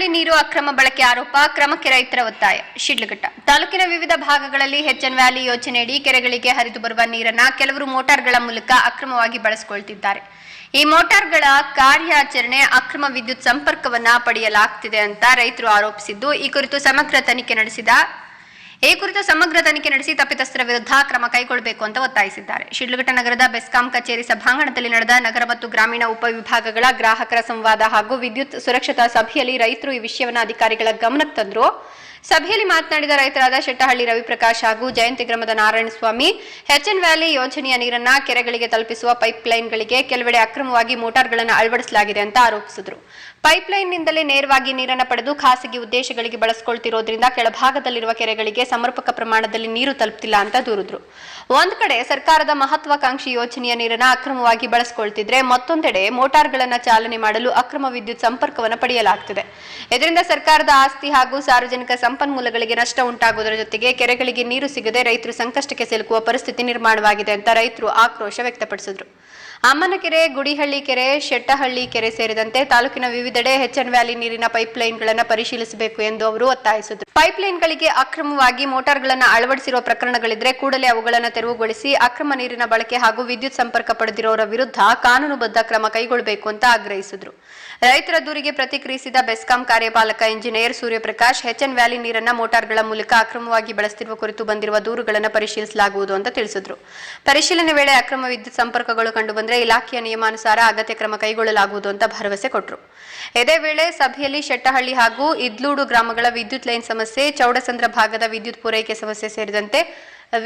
ನಲ್ಲಿ ನೀರು ಅಕ್ರಮ ಬಳಕೆ ಆರೋಪ, ಕ್ರಮಕ್ಕೆ ರೈತರ ಒತ್ತಾಯ. ಶಿಡ್ಲಘಟ್ಟ ತಾಲೂಕಿನ ವಿವಿಧ ಭಾಗಗಳಲ್ಲಿ ಹೆಚ್ಎನ್ ವ್ಯಾಲಿ ಯೋಜನೆಯಡಿ ಕೆರೆಗಳಿಗೆ ಹರಿದು ಬರುವ ನೀರನ್ನ ಕೆಲವರು ಮೋಟಾರ್ಗಳ ಮೂಲಕ ಅಕ್ರಮವಾಗಿ ಬಳಸಿಕೊಳ್ಳುತ್ತಿದ್ದಾರೆ. ಈ ಮೋಟಾರ್ಗಳ ಕಾರ್ಯಾಚರಣೆ ಅಕ್ರಮ ವಿದ್ಯುತ್ ಸಂಪರ್ಕವನ್ನ ಪಡೆಯಲಾಗುತ್ತಿದೆ ಅಂತ ರೈತರು ಆರೋಪಿಸಿದ್ದು, ಈ ಕುರಿತು ಸಮಗ್ರ ತನಿಖೆ ನಡೆಸಿ ತಪ್ಪಿತಸ್ಥರ ವಿರುದ್ಧ ಕ್ರಮ ಕೈಗೊಳ್ಳಬೇಕು ಅಂತ ಒತ್ತಾಯಿಸಿದ್ದಾರೆ. ಶಿಡ್ಲಘಟ್ಟ ನಗರದ ಬೆಸ್ಕಾಂ ಕಚೇರಿ ಸಭಾಂಗಣದಲ್ಲಿ ನಡೆದ ನಗರ ಮತ್ತು ಗ್ರಾಮೀಣ ಉಪವಿಭಾಗಗಳ ಗ್ರಾಹಕರ ಸಂವಾದ ಹಾಗೂ ವಿದ್ಯುತ್ ಸುರಕ್ಷತಾ ಸಭೆಯಲ್ಲಿ ರೈತರು ಈ ವಿಷಯವನ್ನು ಅಧಿಕಾರಿಗಳ ಗಮನಕ್ಕೆ ತಂದರು. ಸಭೆಯಲ್ಲಿ ಮಾತನಾಡಿದ ರೈತರಾದ ಶೆಟ್ಟಹಳ್ಳಿ ರವಿಪ್ರಕಾಶ್ ಹಾಗೂ ಜಯಂತಿ ಗ್ರಾಮದ ನಾರಾಯಣಸ್ವಾಮಿ, ಹೆಚ್ಎನ್ ವ್ಯಾಲಿ ಯೋಜನೆಯ ನೀರನ್ನ ಕೆರೆಗಳಿಗೆ ತಲುಪಿಸುವ ಪೈಪ್ಲೈನ್ಗಳಿಗೆ ಕೆಲವೆಡೆ ಅಕ್ರಮವಾಗಿ ಮೋಟಾರ್ಗಳನ್ನು ಅಳವಡಿಸಲಾಗಿದೆ ಅಂತ ಆರೋಪಿಸಿದರು. ಪೈಪ್ಲೈನ್ನಿಂದಲೇ ನೇರವಾಗಿ ನೀರನ್ನು ಪಡೆದು ಖಾಸಗಿ ಉದ್ದೇಶಗಳಿಗೆ ಬಳಸಿಕೊಳ್ತಿರೋದ್ರಿಂದ ಕೆಳಭಾಗದಲ್ಲಿರುವ ಕೆರೆಗಳಿಗೆ ಸಮರ್ಪಕ ಪ್ರಮಾಣದಲ್ಲಿ ನೀರು ತಲುಪ್ತಿಲ್ಲ ಅಂತ ದೂರಿದ್ರು. ಒಂದು ಕಡೆ ಸರ್ಕಾರದ ಮಹತ್ವಾಕಾಂಕ್ಷಿ ಯೋಜನೆಯ ನೀರನ್ನು ಅಕ್ರಮವಾಗಿ ಬಳಸಿಕೊಳ್ತಿದ್ರೆ, ಮತ್ತೊಂದೆಡೆ ಮೋಟಾರ್ಗಳನ್ನು ಚಾಲನೆ ಮಾಡಲು ಅಕ್ರಮ ವಿದ್ಯುತ್ ಸಂಪರ್ಕವನ್ನು ಪಡೆಯಲಾಗುತ್ತಿದೆ. ಇದರಿಂದ ಸರ್ಕಾರದ ಆಸ್ತಿ ಹಾಗೂ ಸಾರ್ವಜನಿಕ ಸಂಪನ್ಮೂಲಗಳಿಗೆ ನಷ್ಟ ಉಂಟಾಗುವುದರ ಜೊತೆಗೆ ಕೆರೆಗಳಿಗೆ ನೀರು ಸಿಗದೆ ರೈತರು ಸಂಕಷ್ಟಕ್ಕೆ ಸಿಲುಕುವ ಪರಿಸ್ಥಿತಿ ನಿರ್ಮಾಣವಾಗಿದೆ ಅಂತ ರೈತರು ಆಕ್ರೋಶ ವ್ಯಕ್ತಪಡಿಸಿದರು. ಅಮ್ಮನಕೆರೆ, ಗುಡಿಹಳ್ಳಿ ಕೆರೆ, ಶೆಟ್ಟಹಳ್ಳಿ ಕೆರೆ ಸೇರಿದಂತೆ ತಾಲೂಕಿನ ವಿವಿಧೆಡೆ ಹೆಚ್ಎನ್ ವ್ಯಾಲಿ ನೀರಿನ ಪೈಪ್ಲೈನ್ಗಳನ್ನು ಪರಿಶೀಲಿಸಬೇಕು ಎಂದು ಅವರು ಒತ್ತಾಯಿಸಿದರು. ಪೈಪ್ಲೈನ್ಗಳಿಗೆ ಅಕ್ರಮವಾಗಿ ಮೋಟಾರ್ಗಳನ್ನು ಅಳವಡಿಸಿರುವ ಪ್ರಕರಣಗಳಿದ್ರೆ ಕೂಡಲೇ ಅವುಗಳನ್ನು ತೆರವುಗೊಳಿಸಿ ಅಕ್ರಮ ನೀರಿನ ಬಳಕೆ ಹಾಗೂ ವಿದ್ಯುತ್ ಸಂಪರ್ಕ ಪಡೆದಿರುವವರ ವಿರುದ್ಧ ಕಾನೂನುಬದ್ಧ ಕ್ರಮ ಕೈಗೊಳ್ಳಬೇಕು ಅಂತ ಆಗ್ರಹಿಸಿದರು. ರೈತರ ದೂರಿಗೆ ಪ್ರತಿಕ್ರಿಯಿಸಿದ ಬೆಸ್ಕಾಂ ಕಾರ್ಯಪಾಲಕ ಇಂಜಿನಿಯರ್ ಸೂರ್ಯಪ್ರಕಾಶ್, ಹೆಚ್ಎನ್ ವ್ಯಾಲಿ ನೀರನ್ನ ಮೋಟಾರ್ಗಳ ಮೂಲಕ ಅಕ್ರಮವಾಗಿ ಬಳಸುತ್ತಿರುವ ಕುರಿತು ಬಂದಿರುವ ದೂರುಗಳನ್ನು ಪರಿಶೀಲಿಸಲಾಗುವುದು ಅಂತ ತಿಳಿಸಿದರು. ಪರಿಶೀಲನೆ ವೇಳೆ ಅಕ್ರಮ ವಿದ್ಯುತ್ ಸಂಪರ್ಕಗಳು ಕಂಡುಬಂದರೆ ಇಲಾಖೆಯ ನಿಯಮಾನುಸಾರ ಅಗತ್ಯ ಕ್ರಮ ಕೈಗೊಳ್ಳಲಾಗುವುದು ಅಂತ ಭರವಸೆ ಕೊಟ್ಟರು. ಇದೇ ವೇಳೆ ಸಭೆಯಲ್ಲಿ ಶೆಟ್ಟಹಳ್ಳಿ ಹಾಗೂ ಇದ್ಲೂಡು ಗ್ರಾಮಗಳ ವಿದ್ಯುತ್ ಲೈನ್ ಸಮಸ್ಯೆ, ಚೌಡಸಂದ್ರ ಭಾಗದ ವಿದ್ಯುತ್ ಪೂರೈಕೆ ಸಮಸ್ಯೆ ಸೇರಿದಂತೆ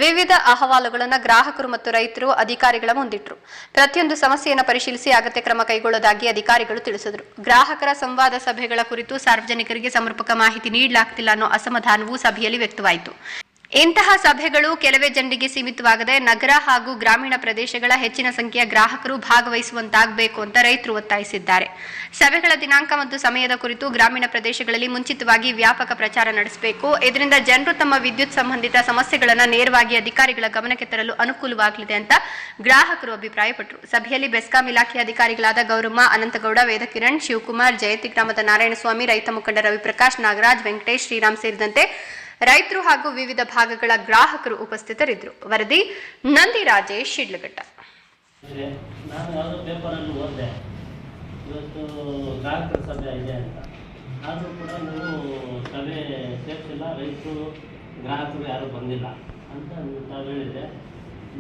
ವಿವಿಧ ಅಹವಾಲುಗಳನ್ನು ಗ್ರಾಹಕರು ಮತ್ತು ರೈತರು ಅಧಿಕಾರಿಗಳ ಮುಂದಿಟ್ಟರು. ಪ್ರತಿಯೊಂದು ಸಮಸ್ಯೆಯನ್ನು ಪರಿಶೀಲಿಸಿ ಅಗತ್ಯ ಕ್ರಮ ಕೈಗೊಳ್ಳುವುದಾಗಿ ಅಧಿಕಾರಿಗಳು ತಿಳಿಸಿದರು. ಗ್ರಾಹಕರ ಸಂವಾದ ಸಭೆಗಳ ಕುರಿತು ಸಾರ್ವಜನಿಕರಿಗೆ ಸಮರ್ಪಕ ಮಾಹಿತಿ ನೀಡಲಾಗ್ತಿಲ್ಲ ಅನ್ನೋ ಅಸಮಾಧಾನವೂ ಸಭೆಯಲ್ಲಿ ವ್ಯಕ್ತವಾಯಿತು. ಇಂತಹ ಸಭೆಗಳು ಕೆಲವೇ ಜನರಿಗೆ ಸೀಮಿತವಾಗದೆ ನಗರ ಹಾಗೂ ಗ್ರಾಮೀಣ ಪ್ರದೇಶಗಳ ಹೆಚ್ಚಿನ ಸಂಖ್ಯೆಯ ಗ್ರಾಹಕರು ಭಾಗವಹಿಸುವಂತಾಗಬೇಕು ಅಂತ ರೈತರು ಒತ್ತಾಯಿಸಿದ್ದಾರೆ. ಸಭೆಗಳ ದಿನಾಂಕ ಮತ್ತು ಸಮಯದ ಕುರಿತು ಗ್ರಾಮೀಣ ಪ್ರದೇಶಗಳಲ್ಲಿ ಮುಂಚಿತವಾಗಿ ವ್ಯಾಪಕ ಪ್ರಚಾರ ನಡೆಸಬೇಕು. ಇದರಿಂದ ಜನರು ತಮ್ಮ ವಿದ್ಯುತ್ ಸಂಬಂಧಿತ ಸಮಸ್ಯೆಗಳನ್ನು ನೇರವಾಗಿ ಅಧಿಕಾರಿಗಳ ಗಮನಕ್ಕೆ ತರಲು ಅನುಕೂಲವಾಗಲಿದೆ ಅಂತ ಗ್ರಾಹಕರು ಅಭಿಪ್ರಾಯಪಟ್ಟರು. ಸಭೆಯಲ್ಲಿ ಬೆಸ್ಕಾಂ ಇಲಾಖೆ ಅಧಿಕಾರಿಗಳಾದ ಗೌರಮ್ಮ, ಅನಂತಗೌಡ, ವೇದಕಿರಣ್, ಶಿವಕುಮಾರ್, ಜಯಂತಿ ಗ್ರಾಮದ ನಾರಾಯಣಸ್ವಾಮಿ, ರೈತ ಮುಖಂಡ ರವಿಪ್ರಕಾಶ್, ನಾಗರಾಜ್, ವೆಂಕಟೇಶ್, ಶ್ರೀರಾಮ್ ಸೇರಿದಂತೆ ರೈತರು ಹಾಗೂ ವಿವಿಧ ಭಾಗಗಳ ಗ್ರಾಹಕರು ಉಪಸ್ಥಿತರಿದ್ದರು. ವರದಿ ನಂದಿ ರಾಜೇಶ್, ಶಿಡ್ಲಘಟ್ಟ. ನಾನು ಯಾವುದೋ ಪೇಪರಲ್ಲಿ ಓದಿದೆ, ಇವತ್ತು ಗ್ರಾಹಕರ ಸಭೆ ಇದೆ ಅಂತ. ಆದರೂ ಕೂಡ ನೀವು ಸಭೆ ಸೇರಿಸಿಲ್ಲ, ರೈತರು ಗ್ರಾಹಕರು ಯಾರೂ ಬಂದಿಲ್ಲ ಅಂತ ತಾವು ಹೇಳಿದೆ.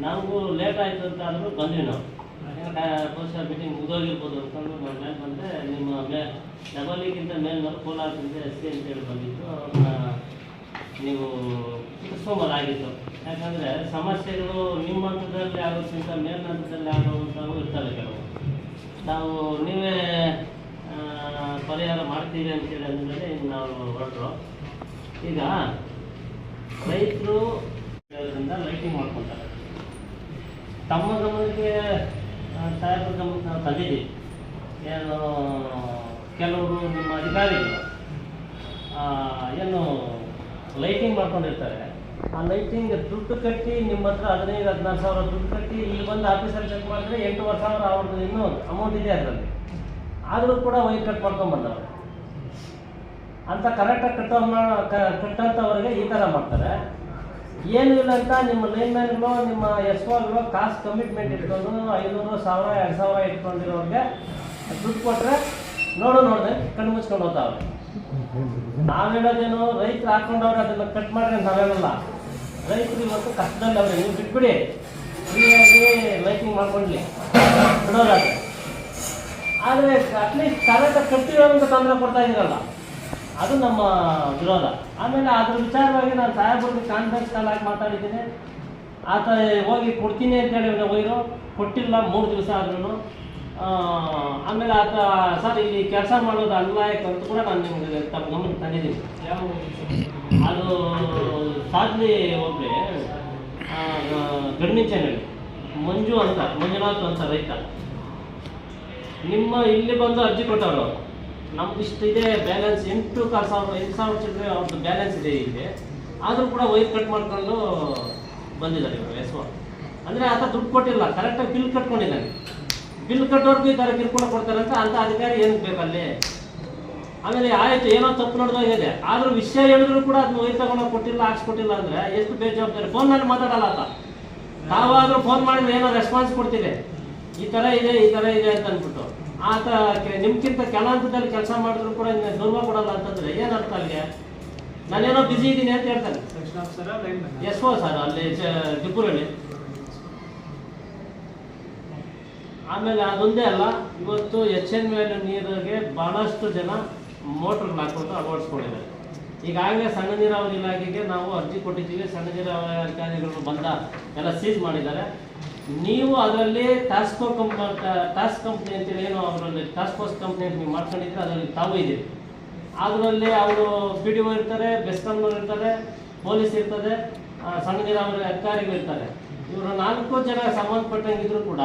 ನಾವು ಲೇಟ್ ಆಯಿತು ಅಂತ ಆದರೂ ಬಂದ್ವಿ. ನಾವು ಬಹುಶಃ ಮೀಟಿಂಗ್ ಮುಗಿದೋಗಿರ್ಬೋದು ಅಂತಂದು ನಾವು ಮೇಲೆ ಬಂದರೆ ನಿಮ್ಮ ಡಬಲಿಗಿಂತ ಮೇಲ್ನವರು ಕೋಲಾರದಿಂದ SC ಅಂತೇಳಿ ಬಂದಿತ್ತು. ನೀವು ಕಿಸ್ಕೊಂಬೋದಾಗಿತ್ತು. ಯಾಕಂದರೆ ಸಮಸ್ಯೆಗಳು ನಿಮ್ಮ ಹಂತದಲ್ಲಿ ಆಗೋಕ್ಕಿಂತ ಮೇಲಿನ ಹಂತದಲ್ಲಿ ಆಗುವಂಥವು ಇರ್ತವೆ ಕೆಲವು. ನೀವೇ ಪರಿಹಾರ ಮಾಡ್ತೀವಿ ಅಂತೇಳಿ ಅಂದಮೇಲೆ ಈಗ ನಾವು ಹೊರಟರು. ಈಗ ರೈತರು ಲೈಟಿಂಗ್ ಮಾಡ್ಕೊತಾರೆ. ತಮ್ಮ ಗಮನಕ್ಕೆ ಸಾಹೇಬ್ರ ಗಮನಕ್ಕೆ ನಾವು ತಂದಿದ್ದೀವಿ. ಏನು ಕೆಲವರು ನಿಮ್ಮ ಅಧಿಕಾರಿಗಳು ಏನು ಲೈಟಿಂಗ್ ಮಾಡ್ಕೊಂಡಿರ್ತಾರೆ. ಆ ಲೈಟಿಂಗ್ ದುಡ್ಡು ಕಟ್ಟಿ ನಿಮ್ಮ ಹತ್ರ 15-16 ಸಾವಿರ ದುಡ್ಡು ಕಟ್ಟಿ ಇಲ್ಲಿ ಬಂದು ಆಫೀಸಲ್ಲಿ ಚೆಕ್ ಮಾಡಿದ್ರೆ 8,000 ಸಾವಿರ ಅವ್ರದ್ದು ಇನ್ನೂ ಅಮೌಂಟ್ ಇದೆ ಅದರಲ್ಲಿ. ಆದರೂ ಕೂಡ ವೈರ್ ಕಟ್ ಮಾಡ್ಕೊಂಡ್ಬಂದವ್ರೆ ಅಂತ ಕರೆಕ್ಟಾಗಿ ಕಟ್ಟಂಥವ್ರಿಗೆ ಈ ಥರ ಮಾಡ್ತಾರೆ. ಏನೂ ಇಲ್ಲ ಅಂತ ನಿಮ್ಮ ಲೈನ್ಮ್ಯಾನ್ಗಳು, ನಿಮ್ಮ SOಗಳು ಕಾಸ್ಟ್ ಕಮಿಟ್ಮೆಂಟ್ ಇಟ್ಕೊಂಡು 500, 1000, 2000 ಇಟ್ಕೊಂಡಿರೋರಿಗೆ ದುಡ್ಡು ಕೊಟ್ಟರೆ ನೋಡಿದೆ ಕಣ್ಣು ಮುಚ್ಕೊಂಡು ಹೋಗ್ತಾವ್ರೆ. ನಾವು ಹೇಳೋದೇನು, ರೈತರು ಹಾಕೊಂಡವ್ರೆ ಅದನ್ನು ಕಟ್ ಮಾಡ್ರಿ ಅಂತ ನಾವೇನಲ್ಲ. ರೈತರು ಇವತ್ತು ಕಷ್ಟದಲ್ಲಿ ಅವ್ರೆ, ನೀವು ಬಿಟ್ಬಿಡಿ, ಫ್ರೀಯಾಗಿ ಲೈಟಿಂಗ್ ಮಾಡ್ಕೊಂಡ್ಲಿ ಬಿಡೋದಾದ್ರೆ. ಆದರೆ ಅಟ್ಲೀಸ್ಟ್ ಕರೆಕ್ಟಾಗಿ ಕಟ್ಟಿರೋಂಥ ತೊಂದರೆ ಕೊಡ್ತಾ ಇದ್ದೀರಲ್ಲ, ಅದು ನಮ್ಮ ವಿರೋಧ. ಆಮೇಲೆ ಅದ್ರ ವಿಚಾರವಾಗಿ ನಾನು ಸಾಹೇಬ್ರಿಗೆ ಕಾನ್ಫರೆನ್ಸ್ ಕಾಲ್ ಆಗಿ ಮಾತಾಡಿದ್ದೀನಿ. ಆತ ಹೋಗಿ ಕೊಡ್ತೀನಿ ಅಂತೇಳಿ ಹೋಗಿರೋ ಕೊಟ್ಟಿಲ್ಲ 3 ದಿವಸ ಆದ್ರೂ. ಆಮೇಲೆ ಆತ ಸರ್ ಇಲ್ಲಿ ಕೆಲಸ ಮಾಡೋದು ಅನ್ಲಾಯಕ ಅಂತ ಕೂಡ ನಾನು ನಿಮಗೆ ತಮ್ಮ ಗಮನಕ್ಕೆ ತಂದಿದ್ದೀನಿ. ಅದು ಸಾಧ್ಲಿ ಒಬ್ಬರೇ ಗಣ್ಣಿಚನಲ್ಲಿ ಮಂಜುನಾಥ್ ಅಂತ ರೈತ ನಿಮ್ಮ ಇಲ್ಲಿ ಬಂದು ಅರ್ಜಿ ಕೊಟ್ಟವರು. ನಮ್ದು ಇಷ್ಟಿದೆ ಬ್ಯಾಲೆನ್ಸ್, 8,000 ಚಿಲ್ಲರೆ ಅವ್ರದ್ದು ಬ್ಯಾಲೆನ್ಸ್ ಇದೆ ಇಲ್ಲಿ. ಆದರೂ ಕೂಡ ವೈರ್ ಕಟ್ ಮಾಡ್ಕೊಂಡು ಬಂದಿದ್ದಾರೆ ಇವರು SO. ಅಂದರೆ ಆತ ದುಡ್ಡು ಕೊಟ್ಟಿಲ್ಲ, ಕರೆಕ್ಟಾಗಿ ಬಿಲ್ ಕಟ್ಕೊಂಡಿದ್ದಾನೆ. ಬಿಲ್ ಕಟ್ಟೋರ್ಗೂ ಈ ಥರ ಕಿರ್ಕೊಂಡು ಕೊಡ್ತಾರೆ ಅಂತ ಅಧಿಕಾರಿ ಏನಕ್ಕೆ ಬೇಕಲ್ಲಿ? ಆಮೇಲೆ ಆಯ್ತು ಏನೋ ತಪ್ಪು ನಡೆದಾಗಿದೆ, ಆದ್ರೂ ವಿಷಯ ಹೇಳಿದ್ರು ಕೂಡ ಅದನ್ನ ಒಯ್ದು ತಗೊಂಡೋಗಿ ಕೊಟ್ಟಿಲ್ಲ, ಹಾಕ್ಸ್ಕೊಟ್ಟಿಲ್ಲ ಅಂದ್ರೆ ಎಷ್ಟು ಬೇಜವಾಬ್ದಾರಿ. ಫೋನಲ್ಲಿ ಮಾತಾಡಲ್ಲ ಆತ, ತಾವಾದ್ರೂ ಫೋನ್ ಮಾಡಿದ್ರೆ ಏನೋ ರೆಸ್ಪಾನ್ಸ್ ಕೊಡ್ತೀವಿ, ಈ ತರ ಇದೆ ಅಂತ ಅಂದ್ಬಿಟ್ಟು. ಆತ ನಿಮ್ಗಿಂತ ಕೆಳ ಹಂತದಲ್ಲಿ ಕೆಲಸ ಮಾಡಿದ್ರು ಕೂಡ ಗೌರವ ಕೊಡಲ್ಲ ಅಂತಂದ್ರೆ ಏನರ್ಥ ಅಲ್ಲಿಗೆ? ನಾನೇನೋ ಬಿಸಿ ಇದ್ದೀನಿ ಅಂತ ಹೇಳ್ತಾನೆ. ಎಸ್.ಓ. ಸರ್ ಅಲ್ಲಿ ಡಿಪುರಲ್ಲಿ. ಆಮೇಲೆ ಅದೊಂದೇ ಅಲ್ಲ, ಇವತ್ತು HN ಮೇಲೆ ನೀರಿಗೆ ಬಹಳಷ್ಟು ಜನ ಮೋಟ್ರ್ಗಳು ಹಾಕೊಂಡು ಅಳವಡಿಸ್ಕೊಂಡಿದ್ದಾರೆ. ಈಗಾಗಲೇ ಸಣ್ಣ ನೀರಾವರಿ ಇಲಾಖೆಗೆ ನಾವು ಅರ್ಜಿ ಕೊಟ್ಟಿದ್ದೀವಿ, ಸಣ್ಣ ನೀರಾವರಿ ಅಧಿಕಾರಿಗಳು ಬಂದ ಎಲ್ಲ ಸೀಸ್ ಮಾಡಿದ್ದಾರೆ. ನೀವು ಅದರಲ್ಲಿ ಟಾಸ್ಕ್ ಕಂಪ್ನಿ ಅಂತೇಳಿ ಏನು ಅವರಲ್ಲಿ ಟಾಸ್ಕ್ ಫೋರ್ಸ್ ಕಂಪ್ನಿ ಅಂತ ನೀವು ಮಾಡ್ಕೊಂಡಿದ್ರೆ ಅದರಲ್ಲಿ ತಾವು ಇದೆ. ಅದರಲ್ಲಿ ಅವರು PDO ಇರ್ತಾರೆ, ಬೆಸ್ಕಾಂನವ್ರು ಇರ್ತಾರೆ, ಪೊಲೀಸ್ ಇರ್ತದೆ, ಸಣ್ಣ ನೀರಾವರಿ ಅಧಿಕಾರಿಗಳು ಇರ್ತಾರೆ. ಇವರು 4 ಜನ ಸಂಬಂಧಪಟ್ಟಂಗಿದ್ರು ಕೂಡ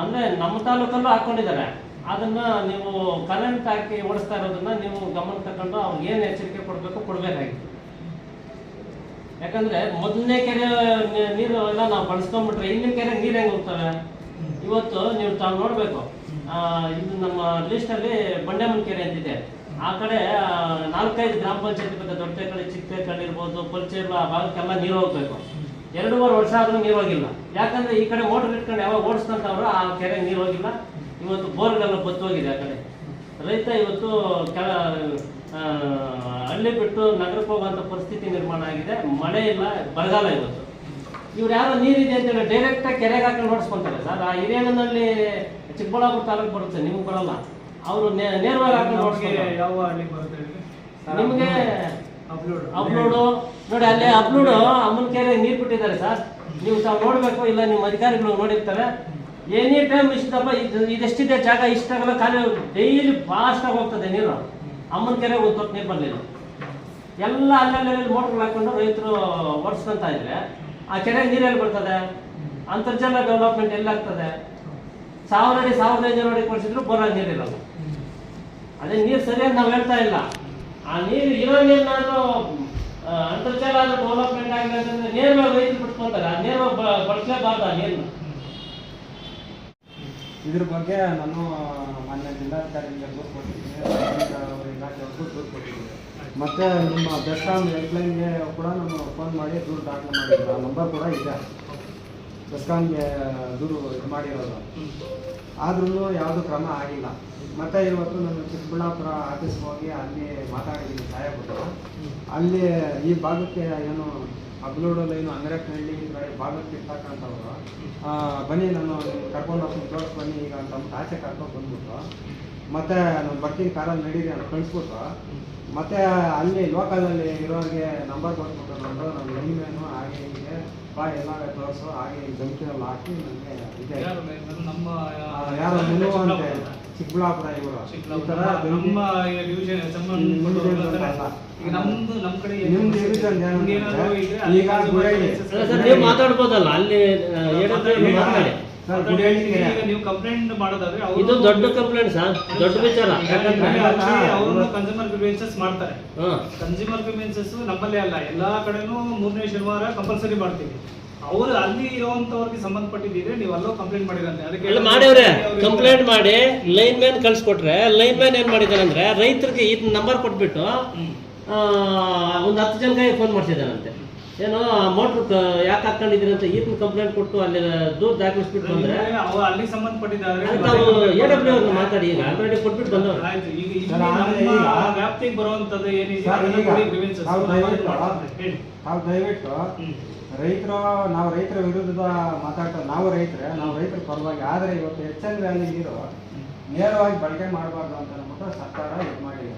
ಅಂದರೆ ನಮ್ಮ ತಾಲೂಕಲ್ಲೂ ಹಾಕ್ಕೊಂಡಿದ್ದಾರೆ. ಅದನ್ನು ನೀವು ಕರೆಂಟ್ ಹಾಕಿ ಓಡಿಸ್ತಾ ಇರೋದನ್ನ ನೀವು ಗಮನ ತಗೊಂಡು ಅವ್ರಿಗೆ ಏನು ಎಚ್ಚರಿಕೆ ಕೊಡಬೇಕಾಗಿತ್ತು. ಯಾಕಂದರೆ ಮೊದಲನೇ ಕೆರೆ ನೀರು ಎಲ್ಲ ನಾವು ಬಳಸ್ಕೊಂಡ್ಬಿಟ್ರೆ ಹಿಂದಿನ ಕೆರೆ ನೀರು ಹೆಂಗೆ ಹೋಗ್ತವೆ? ಇವತ್ತು ನೀವು ತಾವು ನೋಡಬೇಕು, ಇದು ನಮ್ಮ ಲಿಸ್ಟಲ್ಲಿ ಬಂಡೆಮನ್ ಕೆರೆ ಅಂತಿದೆ. ಆ ಕಡೆ 4-5 ಗ್ರಾಮ ಪಂಚಾಯತಿ ಬಗ್ಗೆ ದೊಡ್ಡಕಳ್ಳಿ, ಚಿಕ್ಕಕಳ್ಳಿ ಇರ್ಬೋದು, ಪಲ್ಚೇರ್ಲ ಆ ಭಾಗಕ್ಕೆಲ್ಲ ನೀರು ಹೋಗ್ಬೇಕು. 2-3 ವರ್ಷ ಆದ್ರೂ ನೀರು ಹೋಗಿಲ್ಲ. ಯಾಕಂದ್ರೆ ಈ ಕಡೆ ಮೋಟರ್ ಇಟ್ಕೊಂಡು ಯಾವಾಗ ಓಡಿಸ್ತಂತವ್ರು ಆ ಕೆರೆ ನೀರು ಹೋಗಿಲ್ಲ. ಇವತ್ತು ಬೋರ್ಗಳೆಲ್ಲ ಬತ್ತೋಗಿದೆ. ಆ ಕಡೆ ರೈತ ಇವತ್ತು ಹಳ್ಳಿ ಬಿಟ್ಟು ನಗರಕ್ಕೆ ಹೋಗುವಂಥ ಪರಿಸ್ಥಿತಿ ನಿರ್ಮಾಣ ಆಗಿದೆ. ಮಳೆ ಇಲ್ಲ, ಬರಗಾಲ. ಇವತ್ತು ಇವ್ರು ಯಾರೋ ನೀರಿದೆ ಅಂತೇಳಿ ಡೈರೆಕ್ಟಾಗಿ ಕೆರೆಗೆ ಹಾಕೊಂಡು ನೋಡಿಸ್ಕೊಂತಾರೆ ಸರ್. ಆ ಹಿರಿಯಣ್ಣನಲ್ಲಿ ಚಿಕ್ಕಬಳ್ಳಾಪುರ ತಾಲೂಕು ಬರುತ್ತೆ, ನಿಮ್ಗೆ ಬರಲ್ಲ. ಅವರು ನೇರವಾಗಿ ಹಾಕೊಂಡು ನೋಡಿಸ್ತಾರೆ. ಯಾವ ಹಳ್ಳಿ ಬರುತ್ತೆ ನಿಮಗೆ ಅಪ್ಲೋಡು ನೋಡಿ, ಅಲ್ಲೇ ಅಪ್ಲೋಡು ಅಮ್ಮನ ಕೆರೆ ನೀರು ಬಿಟ್ಟಿದ್ದಾರೆ ಸರ್. ನೀವು ತಾವು ನೋಡಬೇಕು, ಇಲ್ಲ ನಿಮ್ಮ ಅಧಿಕಾರಿಗಳು ನೋಡಿರ್ತಾರೆ. ಎನಿ ಟೈಮ್ ಇಷ್ಟಪ್ಪ ಇದೆಷ್ಟಿದೆ ಜಾಗ, ಇಷ್ಟಾಗಲ್ಲ ಖಾಲಿ, ಡೈಲಿ ಫಾಸ್ಟಾಗಿ ಹೋಗ್ತದೆ ನೀರು. ಅಮ್ಮನ ಕೆರೆಗೆ ಒಂದು ತೊಟ್ಟು ನೀರು ಬರಲಿಲ್ಲ. ಎಲ್ಲ ಅಲ್ಲಲ್ಲಿ ಮೋಟ್ರ್ಗಳು ಹಾಕೊಂಡು ರೈತರು ಓಡಿಸ್ಕೊಂತ ಇದ್ರೆ ಆ ಕೆರೆಗೆ ನೀರೆಲ್ಲಿ ಬರ್ತದೆ? ಅಂತರ್ಜಲ ಡೆವಲಪ್ಮೆಂಟ್ ಎಲ್ಲಾಗ್ತದೆ? 1000 ಅಡಿ 1500 ಅಡಿ ಕೊಡಿಸಿದ್ರು ಬೋರಾಗಿ ನೀರಿರಲ್ಲ. ಅದೇ ನೀರು ಸರಿಯಾಗಿ ನಾವು ಹೇಳ್ತಾ ಇಲ್ಲ. ಆ ನೀರು ಇರೋ ನೀರನ್ನಾದ್ರೂ ಅಂತರ್ಜಲ ಡೆವಲಪ್ಮೆಂಟ್ ಆಗಿದೆ ಅಂತಂದ್ರೆ ನೇರವಾಗಿ ರೈತರು ಬಿಟ್ಕೊಂತಾರೆ. ಆ ನೇರವಾಗಿ ಬಳಸಲೇಬಾರ್ದು ಆ ನೀರನ್ನ. ಇದ್ರ ಬಗ್ಗೆ ನಾನು ಮಾನ್ಯ ಜಿಲ್ಲಾಧಿಕಾರಿಗಳಿಗೆ ದೂರು ಕೊಟ್ಟಿದ್ದೀನಿ, ಇಲಾಖೆಯವ್ರಿಗೂ ದೂರು ಕೊಟ್ಟಿದ್ದೀನಿ. ಮತ್ತು ನಿಮ್ಮ ಬೆಸ್ಕಾಂ ಹೆಲ್ಪ್ಲೈನ್ಗೆ ಕೂಡ ನಾನು ಫೋನ್ ಮಾಡಿ ದೂರು ದಾಖಲೆ ಮಾಡಿದ್ದೀನಿ. ಆ ನಂಬರ್ ಕೂಡ ಇದೆ, ಬೆಸ್ಕಾಂಗೆ ದೂರು ಇದು ಮಾಡಿರೋದು. ಆದ್ರೂ ಯಾವುದೂ ಕ್ರಮ ಆಗಿಲ್ಲ. ಮತ್ತು ಇವತ್ತು ನಾನು ಚಿಕ್ಕಬಳ್ಳಾಪುರ ಆಫೀಸ್ಗೆ ಹೋಗಿ ಅಲ್ಲಿ ಮಾತಾಡಿದ್ದೀನಿ ಸಾಹೇಬರು. ಅಲ್ಲಿ ಈ ಭಾಗಕ್ಕೆ ಏನು ಅಗ್ಲೂಡು ಲೈನು ಅಂಗರಕ್ನಹಳ್ಳಿ ಈ ಕಡೆ ಭಾಗಕ್ಕೆ ಇರ್ತಕ್ಕಂಥವ್ರು ಬನ್ನಿ, ನಾನು ಕರ್ಕೊಂಡು ಹೋಗ್ತೀನಿ, ತೋರಿಸ್ ಬನ್ನಿ ಈಗ ಅಂತ ಆಚೆ ಕರ್ಕೊಂಡು ಬಂದ್ಬಿಟ್ಟು, ಮತ್ತು ನಾನು ಬರ್ತೀನಿ ಕಾರಲ್ಲಿ ನಡೀರಿ ಅಂತ ಕಳಿಸ್ಬಿಟ್ಟು, ಮತ್ತು ಅಲ್ಲಿ ಲೋಕಲಲ್ಲಿ ಇರೋರಿಗೆ ನಂಬರ್ ಕೊಟ್ಬಿಟ್ಟು ನಾನು ಲೈನ್ ಮ್ಯಾನು ಹಾಗೆ ಹೀಗೆ ಬಾ ಎಲ್ಲ ತೋರಿಸು ಹಾಗೆ ಜಂಕ್ಷನಲ್ಲಿ ಹಾಕಿ ನನಗೆ ಇದೆ. ಯಾರು ನಿಲ್ಲುವ ಅಂತೆ ಚಿಕ್ಕಬಳ್ಳಾಪುರ ಇವರು ಈ ಥರ ನಮ್ಮ ಕಡೆ ನಿಮ್ದು ಡಿವಿಷನ್ ಈಗ ಗುಡಳ್ಳಿ ನೀವು ಮಾತಾಡ್ಬೋದಲ್ಲ ಅಲ್ಲಿ ನೀವು ಕಂಪ್ಲೇಂಟ್ ಮಾಡೋದಾದ್ರೆ ಇದು ದೊಡ್ಡ ಕಂಪ್ಲೇಂಟ್ ಸರ್, ದೊಡ್ಡ ವಿಚಾರ. ಅವರು ಕನ್ಸ್ಯೂಮರ್ ಗ್ರೀವೆನ್ಸಸ್ ಮಾಡ್ತಾರೆ. ಕನ್ಸ್ಯೂಮರ್ ಗ್ರೀವೆನ್ಸಸ್ ನಮ್ಮಲ್ಲೇ ಅಲ್ಲ, ಎಲ್ಲಾ ಕಡೆನೂ 3ನೇ ಶನಿವಾರ ಕಂಪಲ್ಸರಿ ಮಾಡ್ತೀವಿ. ಅವರು ಅಲ್ಲಿ ಇರುವಂತವ್ರಿಗೆ ಸಂಬಂಧಪಟ್ಟಿದ್ರೆ ನೀವು ಅಲ್ಲೋ ಕಂಪ್ಲೇಂಟ್ ಮಾಡಿರಂತೆ. ಅದಕ್ಕೆ ಮಾಡಿವ್ರೆ, ಕಂಪ್ಲೇಂಟ್ ಮಾಡಿ ಲೈನ್ ಮ್ಯಾನ್ ಕಳ್ಸಿಕೊಟ್ರೆ ಲೈನ್ ಮ್ಯಾನ್ ಏನ್ ಮಾಡಿದಾರೆ ಅಂದ್ರೆ ರೈತರಿಗೆ ಈ ನಂಬರ್ ಕೊಟ್ಬಿಟ್ಟು ಒಂದು 10 ಜನಕ್ಕೆ ಫೋನ್ ಮಾಡ್ತಿದ್ದಾನಂತೆ. ಏನೋ ಮೋಟ್ರ್ ಯಾಕೆ ಹಾಕೊಂಡಿದ್ರಿ ಅಂತ ಈತನ ಕಂಪ್ಲೇಂಟ್ ಕೊಟ್ಟು ಅಲ್ಲಿ ದೂರ ದಾಖಲಿಸ್ಬಿಟ್ಟು ಬಂದ್ರೆ ಅಲ್ಲಿ ಸಂಬಂಧಪಟ್ಟಿದ್ದಾರೆ AW ಮಾತಾಡಿ ಈಗ ಆಲ್ರೆಡಿ ಕೊಟ್ಬಿಟ್ಟು ಬಂದವರು. ವ್ಯಾಪ್ತಿಗೆ ಬರುವಂತದ್ದು ಏನಿದೆ ನಾವು ದಯವಿಟ್ಟು ರೈತರು, ನಾವು ರೈತರ ವಿರುದ್ಧ ಮಾತಾಡ್ತಾರೆ. ನಾವು ರೈತರ ಪರವಾಗಿ. ಆದರೆ ಇವತ್ತು HN ವ್ಯಾಲಿ ನೀರು ನೇರವಾಗಿ ಬಳಕೆ ಮಾಡಬಾರ್ದು ಅಂತ ಅಂದ್ಬಿಟ್ಟು ಸರ್ಕಾರ ಇದು ಮಾಡಿದೆ.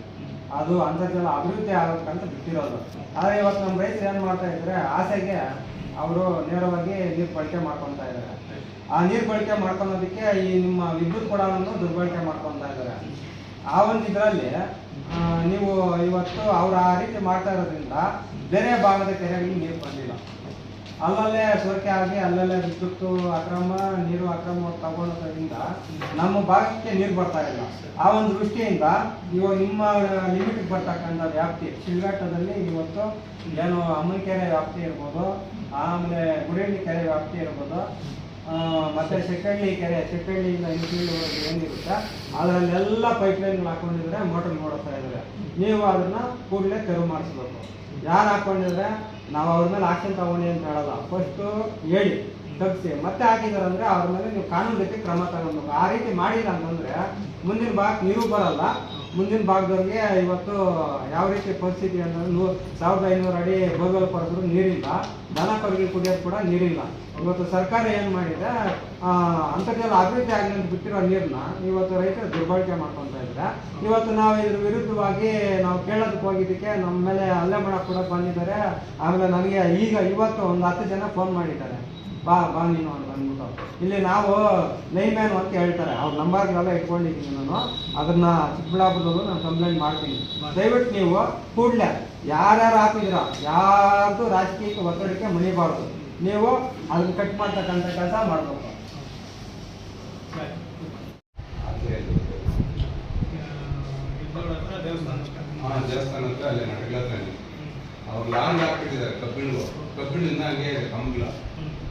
ಅದು ಅಂತರ್ಜಲ ಅಭಿವೃದ್ಧಿ ಆಗಬೇಕಂತ ಬಿಟ್ಟಿರೋದು. ಆದರೆ ಇವತ್ತು ನಮ್ಮ ರೈತರು ಏನು ಮಾಡ್ತಾ ಇದ್ದಾರೆ, ಆಸೆಗೆ ಅವರು ನೇರವಾಗಿ ನೀರು ಬಳಕೆ ಮಾಡ್ಕೊತಾ ಇದ್ದಾರೆ. ಆ ನೀರು ಬಳಕೆ ಮಾಡ್ಕೊಳೋದಕ್ಕೆ ಈ ನಿಮ್ಮ ವಿದ್ಯುತ್ ಕೊಡವನ್ನು ದುರ್ಬಳಕೆ ಮಾಡ್ಕೊತಾ ಇದ್ದಾರೆ. ಆ ಒಂದು ಇದರಲ್ಲಿ ನೀವು ಇವತ್ತು ಅವರು ಆ ರೀತಿ ಮಾಡ್ತಾ ಇರೋದ್ರಿಂದ ಬೇರೆ ಭಾಗದ ಕೆರೆಗಳಿಗೆ ನೀರು ಬಂದಿಲ್ಲ. ಅಲ್ಲಲ್ಲೇ ಸೋರಿಕೆ ಆಗಿ ಅಲ್ಲಲ್ಲೇ ವಿದ್ಯುತ್ತು ಅಕ್ರಮ, ನೀರು ಅಕ್ರಮ ತಗೊಳ್ಳೋದ್ರಿಂದ ನಮ್ಮ ಭಾಗಕ್ಕೆ ನೀರು ಬರ್ತಾ ಇಲ್ಲ. ಆ ಒಂದು ದೃಷ್ಟಿಯಿಂದ ಇವಾಗ ನಿಮ್ಮ ಲಿಮಿಟ್ಗೆ ಬರ್ತಕ್ಕಂಥ ವ್ಯಾಪ್ತಿ ಶಿಲ್ಘಟ್ಟದಲ್ಲಿ ಇವತ್ತು ಏನು ಅಮ್ಮನ ಕೆರೆ ವ್ಯಾಪ್ತಿ ಇರ್ಬೋದು, ಆಮೇಲೆ ಗುಡಳ್ಳಿ ಕೆರೆ ವ್ಯಾಪ್ತಿ ಇರ್ಬೋದು, ಮತ್ತು ಶೆಟ್ಟಳ್ಳಿ ಕೆರೆ, ಶೆಟ್ಟಳ್ಳಿಯಿಂದ ಇನ್ಫೀಲ್ಡ್ವರೆಗೆ ಏನಿರುತ್ತೆ ಅದರಲ್ಲೆಲ್ಲ ಪೈಪ್ಲೈನ್ಗಳು ಹಾಕೊಂಡಿದ್ರೆ ಮೋಟರ್ ನೋಡ್ತಾ ಇದ್ದಾರೆ. ನೀವು ಅದನ್ನು ಕೂಡಲೇ ತೆರವು ಮಾಡಿಸ್ಬೇಕು. ಯಾರು ಹಾಕ್ಕೊಂಡಿದ್ರೆ ನಾವು ಅವ್ರ ಮೇಲೆ ಆಕ್ಷನ್ ತಗೊಂಡು ಅಂತ ಹೇಳಲ್ಲ, ಫಸ್ಟು ಹೇಳಿ ತಪ್ಪಿಸಿ ಮತ್ತೆ ಹಾಕಿದಾರೆ ಅಂದರೆ ಅವ್ರ ಮೇಲೆ ನೀವು ಕಾನೂನು ರೀತಿ ಕ್ರಮ ತಗೊಳ್ಬೇಕು. ಆ ರೀತಿ ಮಾಡಿಲ್ಲ ಅಂತಂದರೆ ಮುಂದಿನ ಭಾಗಕ್ಕೆ ನೀರು ಬರಲ್ಲ. ಮುಂದಿನ ಭಾಗದವ್ರಿಗೆ ಇವತ್ತು ಯಾವ ರೀತಿ ಪರಿಸ್ಥಿತಿ ಅಂತಂದ್ರೆ 1500 ಅಡಿ ಬೋರ್ವೆಲ್ ಕೊರೆದ್ರು ನೀರಿಲ್ಲ, ದನ ಕರುಗಳಿಗೆ ಕುಡಿಯೋದು ಕೂಡ ನೀರಿಲ್ಲ. ಇವತ್ತು ಸರ್ಕಾರ ಏನು ಮಾಡಿದೆ, ಅಂತರ್ಜಲ ಅಭಿವೃದ್ಧಿ ಆಗಲಿ ಅಂತ ಬಿಟ್ಟಿರೋ ನೀರನ್ನ ಇವತ್ತು ರೈತರು ದುರ್ಬಳಕೆ ಮಾಡ್ಕೊತಾ ಇದ್ದಾರೆ. ಇವತ್ತು ನಾವು ಇದ್ರ ವಿರುದ್ಧವಾಗಿ ನಾವು ಕೇಳೋದಕ್ಕೆ ಹೋಗಿದ್ದಕ್ಕೆ ನಮ್ಮ ಮೇಲೆ ಹಲ್ಲೆ ಮಾಡಕ್ಕೆ ಕೂಡ ಬಂದಿದ್ದಾರೆ. ಆಮೇಲೆ ನನಗೆ ಇವತ್ತು ಒಂದು 10 ಜನ ಫೋನ್ ಮಾಡಿದ್ದಾರೆ, ಬಾ ನೀನು ಅಂತ ಅಂದ್ಬಿಟ್ಟು. ಇಲ್ಲಿ ನಾವು ಲೈನ್ಮ್ಯಾನ್ ಅಂತ ಹೇಳ್ತಾರೆ, ಅವ್ರ ನಂಬರ್ಗಳೆಲ್ಲ ಇಟ್ಕೊಂಡಿದ್ದೀನಿ ನಾನು. ಅದನ್ನ ಚಿಕ್ಕಬಳ್ಳಾಪುರದಲ್ಲೂ ನಾನು ಕಂಪ್ಲೇಂಟ್ ಮಾಡ್ತೀನಿ. ದಯವಿಟ್ಟು ನೀವು ಕೂಡಲೇ ಯಾರ್ಯಾರು ಹಾಕಿದ್ದೀರಾ ಯಾರ್ದು ರಾಜಕೀಯಕ್ಕೆ ಒತ್ತಡಕ್ಕೆ ಮುನಿಬಾರ್ದು. ನೀವು ಅದನ್ನ ಕಟ್ ಮಾಡ್ತಕ್ಕಂಥ ಕೆಲಸ ಮಾಡಬೇಕು. ದೇವಸ್ಥಾನ ಹತ್ರ ಅಲ್ಲೇ ನಡಗಲಲ್ಲಿ ಅವ್ರು ಲಾಂಗ್ ಹಾಕಿಟ್ಟಿದ್ದಾರೆ. ಕಬ್ಬಿಣದಿಂದ ಹಂಗೆ ಇದೆ ಕಂಬಳ.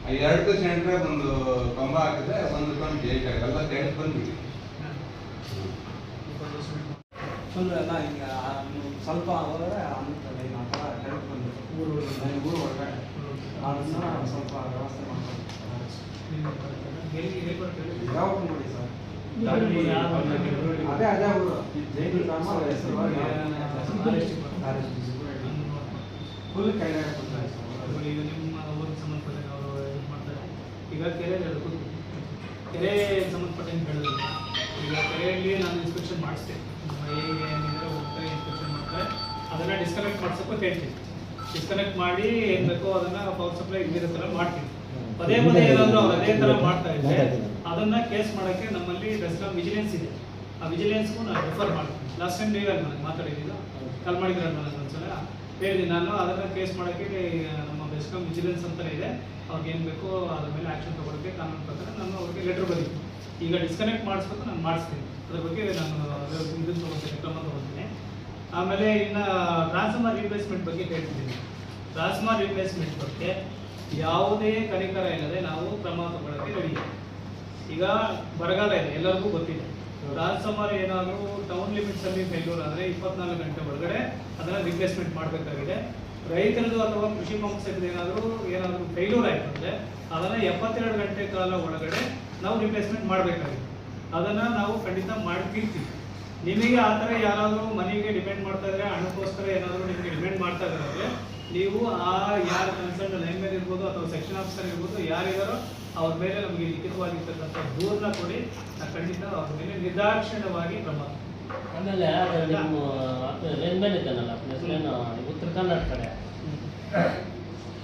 2 ಸೆಂಟ್ರೆ ಒಂದು ಕಂಬ ಹಾಕಿದ್ರೆ ಒಂದು ಟನ್ ಜೈಟ್ ಎಲ್ಲ ತೆಗೆದು ಬಂದ್ಬಿಡಿ. ಫುಲ್ ಈಗ ಸ್ವಲ್ಪ ಹೋದರೆ ಅನ್ನುತ್ತದೆ ಆ ಥರ ಕೆಳಗೆ ಬಂದು ಊರು ಒಳಗಡೆ ಅದನ್ನ ಸ್ವಲ್ಪ ವ್ಯವಸ್ಥೆ ಮಾಡ್ತಾರೆ. ಯಾವ ನೋಡಿ ಸರ್, ಅದೇ ಊರು ಜೈನ ಗ್ರಾಮ ಹೆಸರು ಫುಲ್ ಕೆಳಗಡೆ ಬರ್ತಾರೆ ಸರ್. ಈಗ ನಿಮ್ಮ ಊರಿಗೆ ಸಂಬಂಧಪಟ್ಟ ಅವರು ಇದು ಮಾಡ್ತಾರೆ. ಈಗ ಕೆರೆ ಸಂಬಂಧಪಟ್ಟ ಹೇಳಿದ್ರು. ಈಗ ಕೆರೆಯಲ್ಲಿ ನಾನು ಇನ್ಸ್ಪೆಕ್ಷನ್ ಮಾಡಿಸ್ತೇನೆ. ಹೇಗೆ ಏನಿದ್ರೆ ಹೋಗ್ತಾರೆ ಇನ್ಸ್ಪೆಕ್ಷನ್ ಮಾಡ್ತಾರೆ. ಅದನ್ನು ಡಿಸ್ಕನೆಕ್ಟ್ ಮಾಡ್ಸೋಕೆ ಹೇಳ್ತೀನಿ. ಡಿಸ್ಕನೆಕ್ಟ್ ಮಾಡಿ ಏನು ಬೇಕೋ ಅದನ್ನು ಪವರ್ ಸಪ್ಲೈ ಬೇರೆ ಥರ ಮಾಡ್ತೀನಿ. ಪದೇ ಏನಾದರೂ ಅವ್ರು ಅದೇ ಥರ ಮಾಡ್ತಾ ಇದ್ದರೆ ಅದನ್ನು ಕೇಸ್ ಮಾಡೋಕ್ಕೆ ನಮ್ಮಲ್ಲಿ ಬೆಸ್ಕಾಂ ವಿಜಿಲೆನ್ಸ್ ಇದೆ. ಆ ವಿಜಿಲೆನ್ಸ್ಗೂ ನಾನು ರೆಫರ್ ಮಾಡ್ತೀನಿ. ಲಾಸ್ಟ್ ಟೈಮ್ ನೀವೇ ನನಗೆ ಮಾತಾಡಿದ್ದೀರ, ಕಾಲ್ ಮಾಡಿದ್ರೆ ನನಗೆ ಒಂದ್ಸಲ ಹೇಳಿದ್ದೀನಿ ನಾನು. ಅದನ್ನು ಕೇಸ್ ಮಾಡೋಕ್ಕೆ ನಮ್ಮ ಬೆಸ್ಕಾಂ ವಿಜಿಲೆನ್ಸ್ ಅಂತಲೇ ಇದೆ. ಅವ್ರಿಗೆ ಏನು ಬೇಕೋ ಅದ್ರ ಮೇಲೆ ಆ್ಯಕ್ಷನ್ ತೊಗೊಳಕ್ಕೆ ಕಾನೂನು ಪ್ರಕಾರ ನಾನು ಅವ್ರಿಗೆ ಲೆಟ್ರ್ ಬರೀತೀನಿ. ಈಗ ಡಿಸ್ಕನೆಕ್ಟ್ ಮಾಡಿಸ್ಬೇಕು, ನಾನು ಮಾಡಿಸ್ತೀನಿ. ಅದ್ರ ಬಗ್ಗೆ ನಾನು ಇದನ್ನು ತೊಗೊಳ್ತೀನಿ, ಕ್ರಮ ತೊಗೊಳ್ತೀನಿ. ಆಮೇಲೆ ಇನ್ನು ಟ್ರಾನ್ಸ್ಫಾರ್ಮರ್ ರಿಪ್ಲೇಸ್ಮೆಂಟ್ ಬಗ್ಗೆ ಹೇಳ್ತಿದ್ದೀನಿ. ಟ್ರಾನ್ಸ್ಫಾರ್ಮರ್ ರಿಪ್ಲೇಸ್ಮೆಂಟ್ ಬಗ್ಗೆ ಯಾವುದೇ ಕನಿಕರ ಇಲ್ಲದೆ ನಾವು ಕ್ರಮ ತಗೊಳ್ಳೋಕ್ಕೆ ರೆಡಿ. ಈಗ ಬರಗಾಲ ಇದೆ, ಎಲ್ಲರಿಗೂ ಗೊತ್ತಿದೆ. ಟ್ರಾನ್ಸ್ಫಾರ್ಮರ್ ಏನಾದರೂ ಟೌನ್ ಲಿಮಿಟ್ಸಲ್ಲಿ ಫೇಲ್ಯೂರ್ ಆದರೆ 24 ಗಂಟೆ ಒಳಗಡೆ ಅದನ್ನು ರಿಪ್ಲೇಸ್ಮೆಂಟ್ ಮಾಡಬೇಕಾಗಿದೆ. ರೈತರದು ಅಥವಾ ಕೃಷಿ ಪಂಪ್ಸೆಟ್ ಏನಾದರೂ ಫೇಲ್ಯೂರ್ ಆಯಿತು ಅಂದರೆ ಅದನ್ನು 72 ಗಂಟೆ ಕಾಲ ಒಳಗಡೆ ನಾವು ರಿಪ್ಲೇಸ್ಮೆಂಟ್ ಮಾಡಬೇಕಾಗಿದೆ. ಅದನ್ನು ನಾವು ಖಂಡಿತ ಮಾಡ್ತಿರ್ತೀವಿ. ನಿಮಗೆ ಆ ಥರ ಯಾರಾದರೂ ಮನೆಗೆ ಡಿಪೆಂಡ್ ಮಾಡ್ತಾ ಇದ್ರೆ, ಹಣಕ್ಕೋಸ್ಕರ ಏನಾದರೂ ನಿಮಗೆ ಡಿಪೆಂಡ್ ಮಾಡ್ತಾ ಇದ್ದಾರೆ, ನೀವು ಆ ಯಾರು ಕನ್ಸರ್ನ್ ಲೈನ್ ಮೇಲೆ ಇರ್ಬೋದು ಅಥವಾ ಸೆಕ್ಷನ್ ಆಫೀಸರ್ ಇರ್ಬೋದು, ಯಾರಿಗಾರೋ ಅವ್ರ ಮೇಲೆ ನಮಗೆ ಲಿಖಿತವಾಗಿರ್ತಕ್ಕಂಥ ದೂರನ್ನ ಕೊಡಿ. ನಾನು ಖಂಡಿತ ಅವ್ರ ಮೇಲೆ ನಿರ್ದಾಕ್ಷಿಣ್ಯವಾಗಿ ಕ್ರಮ. ಆಮೇಲೆ ನಿಮ್ಮ ಲೈನ್ಮನ್ ಇದ್ದಾನಲ್ಲ, ಅದನ್ನ ಹೆಸರೇನು ಉತ್ತರ ಕನ್ನಡ ಕಡೆ,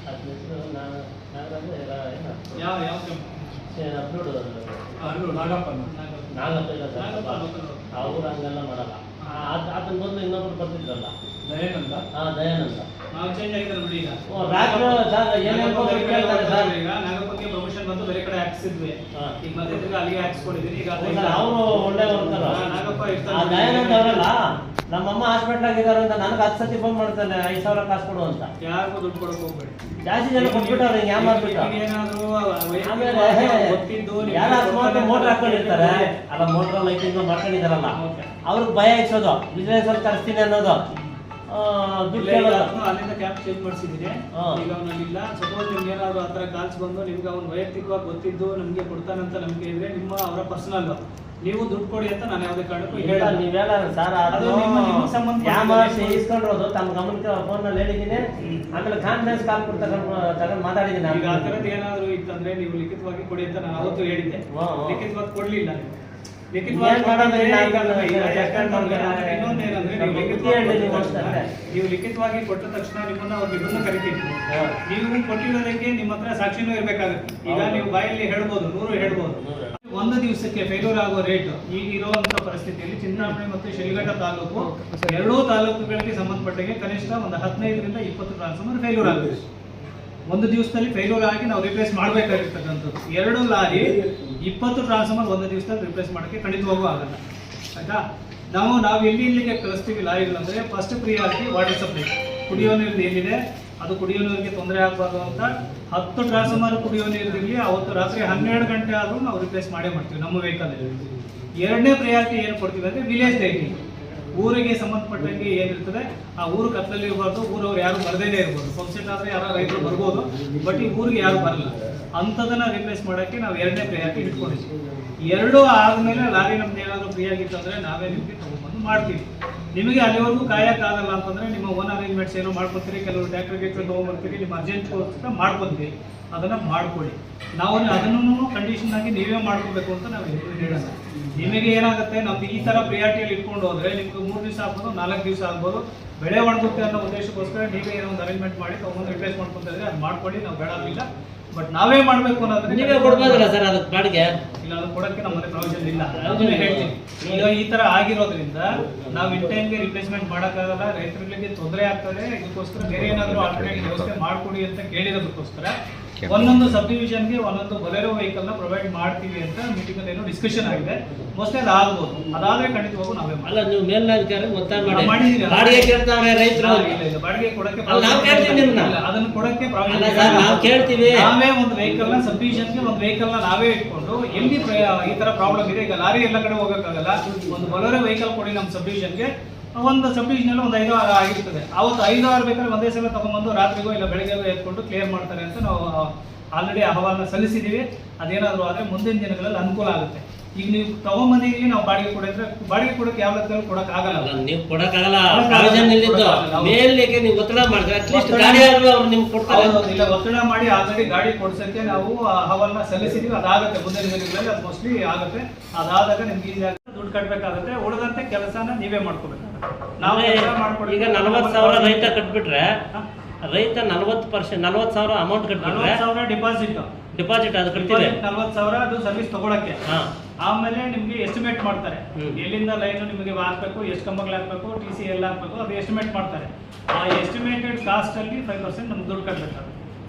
ಅದನ್ನ ಹೆಸರು ಯಾವ ನಾಗಪ್ಪ ಇಲ್ಲ ಸರ್, ಅವ್ರು ಹಂಗೆಲ್ಲ ಮಾಡಲ್ಲ. ಅದನ್ನ ಬಂದು ಇನ್ನೊಬ್ರು ಬರ್ತಿದ್ರಲ್ಲ, ದಯಾನಂದ. ನಾವು ಚೇಂಜ್ ಆಗಿದ್ದಾರೆ ನೋಡಿ. ಈಗ ಈಗ ನಾಗಪ್ಪಗೆ ಪ್ರಮೋಷನ್ ಬಂದು ಬೇರೆ ಕಡೆ ಹಾಕ್ಸಿದ್ವಿ. ಈಗ ಮತ್ತೆ ಅಲ್ಲಿಗೆ ಹಾಕ್ಸ್ಕೊಂಡಿದ್ದೀನಿ. ಈಗ ಅವರು ಒಳ್ಳೆ ವರ್ಕರ್. ನಾಗಪ್ಪ ದಯಾನಂದ ಅವರಲ್ಲ, ನಮ್ಮಮ್ಮ ಹಾಸ್ಪಿಟ್ಲ್ ಆಗಿದ್ದಾರೆ ಅಂತ ನನಗೆ 10 ಸತಿ ಫೋನ್ ಮಾಡ್ತಾನೆ 5000 ಕಾಸು ಕೊಡು ಅಂತ. ಯಾರಿಗೂ ದುಡ್ಡು ಕೊಡಕ್ ಹೋಗ್ಬೇಡಿ. ಜಾಸ್ತಿ ಜನ ಕೊಟ್ಬಿಟ್ಟವ್ರೆ, ಹಿಂಗೆ ಮಾಡ್ಬಿಟ್ಟು. ಏನಾದ್ರು ಗೊತ್ತಿದ್ದು ಯಾರು ಮೋಟರ್ ಹಾಕೊಂಡಿರ್ತಾರೆ ಅಲ್ಲ, ಮೋಟರ್ ಲೈಟಿಂಗ್ ಮಾಡ್ಕೊಂಡಿದಾರಲ್ಲ, ಅವ್ರಿಗೆ ಭಯ ಇಸೋದು, ಬಿಸ್ನೆಸ್ ಅಲ್ಲಿ ತರಿಸ್ತೀನಿ ಅನ್ನೋದು. ಅಲ್ಲಿಂದ ಕ್ಯಾಪ್ ಚೇಂಜ್ ಮಾಡಿಸಿದ್ದೀನಿ. ಈಗ ಅವನಲ್ಲಿಲ್ಲ. ಸಪೋಸ್ ನಿಮ್ಗೆ ಏನಾದ್ರು ಆ ಥರ ಕಾಲ್ಸ್ ಬಂದು ನಿಮ್ಗೆ ಅವ್ನು ವೈಯಕ್ತಿಕವಾಗಿ ಗೊತ್ತಿದ್ದು ನಮಗೆ ಕೊಡ್ತಾನಂತ ನಂಬಿಕೆ ಇದ್ರೆ ಅವರ ಪರ್ಸನಲ್ ನೀವು ದುಡ್ಡು ಕೊಡಿ ಅಂತ ನಾನು ಯಾವುದೇ ಕಾರಣಕ್ಕೂ ಹೇಳಲ್ಲ. ನೀವೆಲ್ಲ ಸರ್ ಅದು ನಿಮ್ಗೆ ಸಂಬಂಧ ಇಸ್ಕೊಂಡ್ರೋದು ತಮ್ಮ ಗಮನಕ್ಕೆ ಫೋನಲ್ಲಿ ಹೇಳಿದ್ದೀನಿ. ಆಮೇಲೆ ಕಾನ್ಫರೆನ್ಸ್ ಕಾಲ್ ತಗೊಂಡು ಮಾತಾಡಿದ್ದೀನಿ. ಈಗ ಆ ಥರದ್ದು ಏನಾದ್ರು ಇತ್ತಂದ್ರೆ ನೀವು ಲಿಖಿತವಾಗಿ ಕೊಡಿ ಅಂತ ನಾನು ಅವತ್ತು ಹೇಳಿದ್ದೆ. ಲಿಖಿತವಾಗಿ ಕೊಡ್ಲಿಲ್ಲ. ನೀವು ಲಿಖಿತವಾಗಿ ಕೊಟ್ಟ ತಕ್ಷಣ ನಿಮ್ಮನ್ನ ಅವ್ರು ಇದನ್ನ ಕರಿತೀವಿ. ನೀವು ಕೊಟ್ಟಿರೋದಕ್ಕೆ ನಿಮ್ಮ ಹತ್ರ ಸಾಕ್ಷಿನೂ ಇರ್ಬೇಕಾಗುತ್ತೆ. ಈಗ ನೀವು ಬಾಯಲ್ಲಿ ಹೇಳ್ಬೋದು, 100 ಹೇಳ್ಬೋದು. ಒಂದು ದಿವಸಕ್ಕೆ ಫೇಲ್ಯೂರ್ ಆಗೋ ರೇಟ್ ಈಗ ಇರುವಂತಹ ಪರಿಸ್ಥಿತಿಯಲ್ಲಿ ಚಿಂತಾಮಣಿ ಮತ್ತು ಶಿಲ್ಘಟ್ಟ ತಾಲೂಕು, 2 ತಾಲೂಕುಗಳಿಗೆ ಸಂಬಂಧಪಟ್ಟಂಗೆ ಕನಿಷ್ಠ ಒಂದು 15 ರಿಂದ 20 ಟ್ರಾನ್ಸ್ಫಾರ್ಮರ್ ಫೇಲ್ಯೂರ್ ಆಗುತ್ತೆ. ಒಂದು ದಿವಸದಲ್ಲಿ ಫೇಲ್ಯೂರ್ ಆಗಿ ನಾವು ರಿಪ್ಲೇಸ್ ಮಾಡಬೇಕಾಗಿರ್ತಕ್ಕಂಥದ್ದು. 2 ಲಾರಿ 20 ಟ್ರಾನ್ಸ್ಫಾರ್ಮರ್ ಒಂದು ದಿವಸದಲ್ಲಿ ರಿಪ್ಲೇಸ್ ಮಾಡೋಕ್ಕೆ ಖಂಡಿತವಾಗೂ ಆಗಲ್ಲ. ಆಯ್ತಾ? ನಾವು ಇಲ್ಲಿಗೆ ಕಳಿಸ್ತೀವಿ ಲಾರಿಗಳಂದ್ರೆ ಫಸ್ಟ್ ಪ್ರಿಯಾರಿಟಿ ವಾಟರ್ ಸಪ್ಲೈ, ಕುಡಿಯೋ ನೀರು ಏನಿದೆ ಅದು ಕುಡಿಯೋ ನೀರಿಗೆ ತೊಂದರೆ ಆಗಬಾರ್ದು ಅಂತ 10 ಟ್ರಾನ್ಸ್ಫಾರ್ಮರ್ ಕುಡಿಯೋ ನೀರಿರಲಿ ಅವತ್ತು ರಾತ್ರಿ 12 ಗಂಟೆ ಆದರೂ ನಾವು ರಿಪ್ಲೇಸ್ ಮಾಡೇ ಮಾಡ್ತೀವಿ ನಮ್ಮ ವೆಹಿಕಲ್. ಎರಡನೇ ಪ್ರಿಯಾರಿಟಿ ಏನು ಕೊಡ್ತೀವಿ ಅಂದರೆ ವಿಲೇಜ್ ಲೈಟಿಂಗ್. ಊರಿಗೆ ಸಂಬಂಧಪಟ್ಟಂಗೆ ಏನಿರ್ತದೆ ಆ ಊರು ಕತ್ತಲಲ್ಲಿ ಇರಬಾರ್ದು, ಊರವ್ರು ಯಾರು ಬರದೇನೆ ಇರ್ಬೋದು. ಪಂಪ್ ಸೆಟ್ ಆದರೆ ಯಾರು ರೈತರು ಬರ್ಬೋದು, ಬಟ್ ಈ ಊರಿಗೆ ಯಾರು ಬರಲ್ಲ. ಅಂಥದನ್ನು ರಿಪ್ಲೇಸ್ ಮಾಡೋಕ್ಕೆ ನಾವು ಎರಡನೇ ಪ್ರಿಯಾರಿಟಿ ಇಟ್ಕೊಂಡಿದ್ದೀವಿ. ಎರಡೂ ಆದಮೇಲೆ ಲಾರಿ ನಮ್ದು ಏನಾದರೂ ಫ್ರೀ ಆಗಿತ್ತು ಅಂದರೆ ನಾವೇ ನಿಮಗೆ ತೊಗೊಂಡ್ಬಂದು ಮಾಡ್ತೀವಿ. ನಿಮಗೆ ಅಲ್ಲಿವರೆಗೂ ಕಾಯೋಕ್ಕಾಗಲ್ಲ ಅಂತಂದರೆ ನಿಮ್ಮ ಓನ್ ಅರೇಂಜ್ಮೆಂಟ್ಸ್ ಏನೋ ಮಾಡ್ಕೊತೀರಿ, ಕೆಲವರು ಟ್ಯಾಕ್ಟರ್ಗೆ ತೊಗೊಂಡ್ಬರ್ತೀರಿ, ನಿಮ್ಮ ಅರ್ಜೆಂಟ್ಗೋಸ್ಕರ ಮಾಡ್ಕೊತೀವಿ, ಅದನ್ನು ಮಾಡ್ಕೊಳ್ಳಿ. ನಾವು ಅದನ್ನು ಕಂಡೀಷನ್ ಆಗಿ ನೀವೇ ಮಾಡ್ಕೋಬೇಕು ಅಂತ ನಾವು ಹೇಳೋಣ. ನಿಮಗೆ ಏನಾಗುತ್ತೆ, ನಮ್ದು ಈ ಥರ ಪ್ರಿಯಾರಿಟಿಯಲ್ಲಿ ಇಟ್ಕೊಂಡು ಹೋದರೆ ನಿಮ್ಗೆ 3 ದಿವಸ ಆಗ್ಬೋದು, 4 ದಿವಸ ಆಗ್ಬೋದು, ಬೆಳೆ ಒಣಗುತ್ತೆ ಅನ್ನೋ ಉದ್ದೇಶಕ್ಕೋಸ್ಕರ ನೀವೇ ಏನೋ ಒಂದು ಅರೇಂಜ್ಮೆಂಟ್ ಮಾಡಿ ತೊಗೊಂಡು ರಿಪ್ಲೇಸ್ ಮಾಡ್ಕೊತಾ ಇದ್ರೆ ಅದು ಮಾಡ್ಕೊಳ್ಳಿ, ನಾವು ಬೇಡವಿಲ್ಲ. ಬಟ್ ನಾವೇ ಮಾಡಬೇಕು ಅನ್ನೋದ್ರೆ ನೀವೇ ಕೊಡ್ಬೋದಲ್ಲ ಸರ್ ಅದಕ್ಕೆ ಬಾಡಿಗೆ? ಇಲ್ಲ, ಅದು ಕೊಡೋಕ್ಕೆ ನಮ್ಮಲ್ಲಿ ಪ್ರಾವಿಷನ್ ಇಲ್ಲ. ಅದನ್ನೇ ಹೇಳ್ತೀನಿ. ಈಗ ಈ ಥರ ಆಗಿರೋದ್ರಿಂದ ನಾವು ಇನ್ ಟೈಮ್ಗೆ ರಿಪ್ಲೇಸ್ಮೆಂಟ್ ಮಾಡೋಕ್ಕಾಗಲ್ಲ, ರೈತರಿಗೆ ತೊಂದರೆ ಆಗ್ತದೆ. ಇದಕ್ಕೋಸ್ಕರ ಬೇರೆ ಏನಾದರೂ ಆಲ್ಟರ್ನೇಟಿವ್ ವ್ಯವಸ್ಥೆ ಮಾಡಿಕೊಡಿ ಅಂತ ಕೇಳಿರೋದಕ್ಕೋಸ್ಕರ ಒಂದೊಂದು ಸಬ್ ಡಿವಿಷನ್ಗೆ ಒಂದೊಂದು ಬೊಲೆರೋ ವೆಹಿಕಲ್ನ ಪ್ರೊವೈಡ್ ಮಾಡ್ತೀವಿ ಅಂತ ಮೀಟಿಂಗಲ್ಲಿ ಏನೋ ಡಿಸ್ಕಷನ್ ಆಗಿದೆ. ಮೋಸ್ಟ್ಲಿ ಅದು ಆಗ್ಬೋದು. ಅದಾದರೆ ಖಂಡಿತವಾಗೂ ನಾವೇ ಅಲ್ಲ, ನೀವು ಮೇಲ್ನಧಿಕಾರಿ ಒತ್ತಾಯ ಮಾಡಿ ಮಾಡಿದ್ದೀರಾ? ಬಾಡಿಗೆ ಕೇಳ್ತಾವ್ರೆ ರೈತರು. ಇಲ್ಲ, ಬಾಡಿಗೆ ಕೊಡಕ್ಕೆ ನಾವು ಕೇಳ್ತೀವಿ ನಿಮ್ಮನ್ನ. ಅದನ್ನು ಕೊಡಕ್ಕೆ ಪ್ರಾವಿಷನ್ ಅಲ್ಲ ಸರ್, ನಾವು ಕೇಳ್ತೀವಿ. ನಾವೇ ಒಂದು ವೆಹಿಕಲ್ನ ಸಬ್ ಡಿವಿಷನ್ಗೆ ಒಂದು ವೆಹಿಕಲ್ನ ನಾವೇ ಇಟ್ಕೊಂಡು ಎಲ್ಲಿ ಈ ತರ ಪ್ರಾಬ್ಲಮ್ ಇದೆ, ಈಗ ಲಾರಿ ಎಲ್ಲ ಕಡೆ ಹೋಗೋಕ್ಕಾಗಲ್ಲ, ಒಂದು ಬೊಲೆರೋ ವೆಹಿಕಲ್ ಕೊಡಿ ನಮ್ಮ ಸಬ್ ಡಿವಿಷನ್ಗೆ. ಒಂದು ಸಬ್ ಡಿವಿಷನಲ್ಲಿ ಒಂದು 5-6 ಆಗಿರ್ತದೆ. ಅವತ್ತು 5-6 ಬೇಕಾದ್ರೆ ಒಂದೇ ಸಲ ತಗೊಂಡ್ಬಂದು ರಾತ್ರಿಗೋ ಇಲ್ಲ ಬೆಳಗ್ಗೆಗೋ ಎತ್ಕೊಂಡು ಕ್ಲಿಯರ್ ಮಾಡ್ತಾರೆ ಅಂತ ನಾವು ಆಲ್ರೆಡಿ ಅಹವಾಲನ್ನ ಸಲ್ಲಿಸಿದ್ದೀವಿ. ಅದೇನಾದರೂ ಆದರೆ ಮುಂದಿನ ದಿನಗಳಲ್ಲಿ ಅನುಕೂಲ ಆಗುತ್ತೆ. ಈಗ ನೀವು ತಗೊಂಡ್ಬಂದಿದ್ದೀವಿ, ನಾವು ಬಾಡಿಗೆ ಕೊಡಿದ್ರೆ ಬಾಡಿಗೆ ಕೊಡಕ್ಕೆ ಯಾವ ಲೆಕ್ಕದಲ್ಲಿ ಕೊಡೋಕ್ಕಾಗಲ್ಲ. ನೀವು ಕೊಡಕ್ಕಾಗಲ್ಲ, ಪ್ರಾವಿಷನ್ ಇಲ್ಲಿದ್ದು ಮೇಲ್ಗೆ ನೀವು ಒತ್ತಡ ಮಾಡಿದ್ರೆ ಅಟ್ಲೀಸ್ಟ್ ಗಾಡಿ ಆದ್ರೂ ಅವ್ರು ನಿಮ್ಗೆ ಕೊಡ್ತಾರೆ. ಇಲ್ಲ, ಒತ್ತಡ ಮಾಡಿ ಆಲ್ರೆಡಿ ಗಾಡಿ ಕೊಡ್ಸಕ್ಕೆ ನಾವು ಅಹವಾಲನ್ನ ಸಲ್ಲಿಸಿದ್ದೀವಿ. ಅದಾಗುತ್ತೆ ಮುಂದಿನ ದಿನಗಳಲ್ಲಿ, ಅದು ಮೋಸ್ಟ್ಲಿ ಆಗುತ್ತೆ. ಅದಾದಾಗ ನಿಮ್ಗೆ ಈಸಿ ಆಗುತ್ತೆ, ದುಡ್ಡು ಕಟ್ಟಬೇಕಾಗುತ್ತೆ. ಉಳಿದಂತೆ ಕೆಲಸನ ನೀವೇ ಮಾಡ್ಕೋಬೇಕು. ನಾವು ಈಗ 40,000 ರೈತ ಕಟ್ಬಿಟ್ರೆ, ರೈತ 40,000 ಅಮೌಂಟ್ ಕಟ್ಬಿಟ್ರೆ 40,000 ಡಿಪಾಸಿಟ್ ಅದು ಕಟ್ತೀವಿ. 40,000 ಅದು ಸರ್ವಿಸ್ ತಗೊಳಕ್ಕೆ. ಆಮೇಲೆ ನಿಮ್ಗೆ ಎಸ್ಟಿಮೇಟ್ ಮಾಡ್ತಾರೆ, ಎಲ್ಲಿಂದ ಲೈನ್ ನಿಮಗೆ ಹಾಕ್ಬೇಕು, ಎಷ್ಟು ಕಂಬಗಳು ಹಾಕ್ಬೇಕು, TC ಎಲ್ಲ ಹಾಕ್ಬೇಕು, ಅದು ಎಸ್ಟಿಮೇಟ್ ಮಾಡ್ತಾರೆ. ಆ ಎಸ್ಟಿಮೇಟೆಡ್ ಕಾಸ್ಟ್ ಅಲ್ಲಿ 5% ನಮ್ಗೆ ದುಡ್ಡು ಕಟ್ಟಬೇಕಾಗುತ್ತೆ.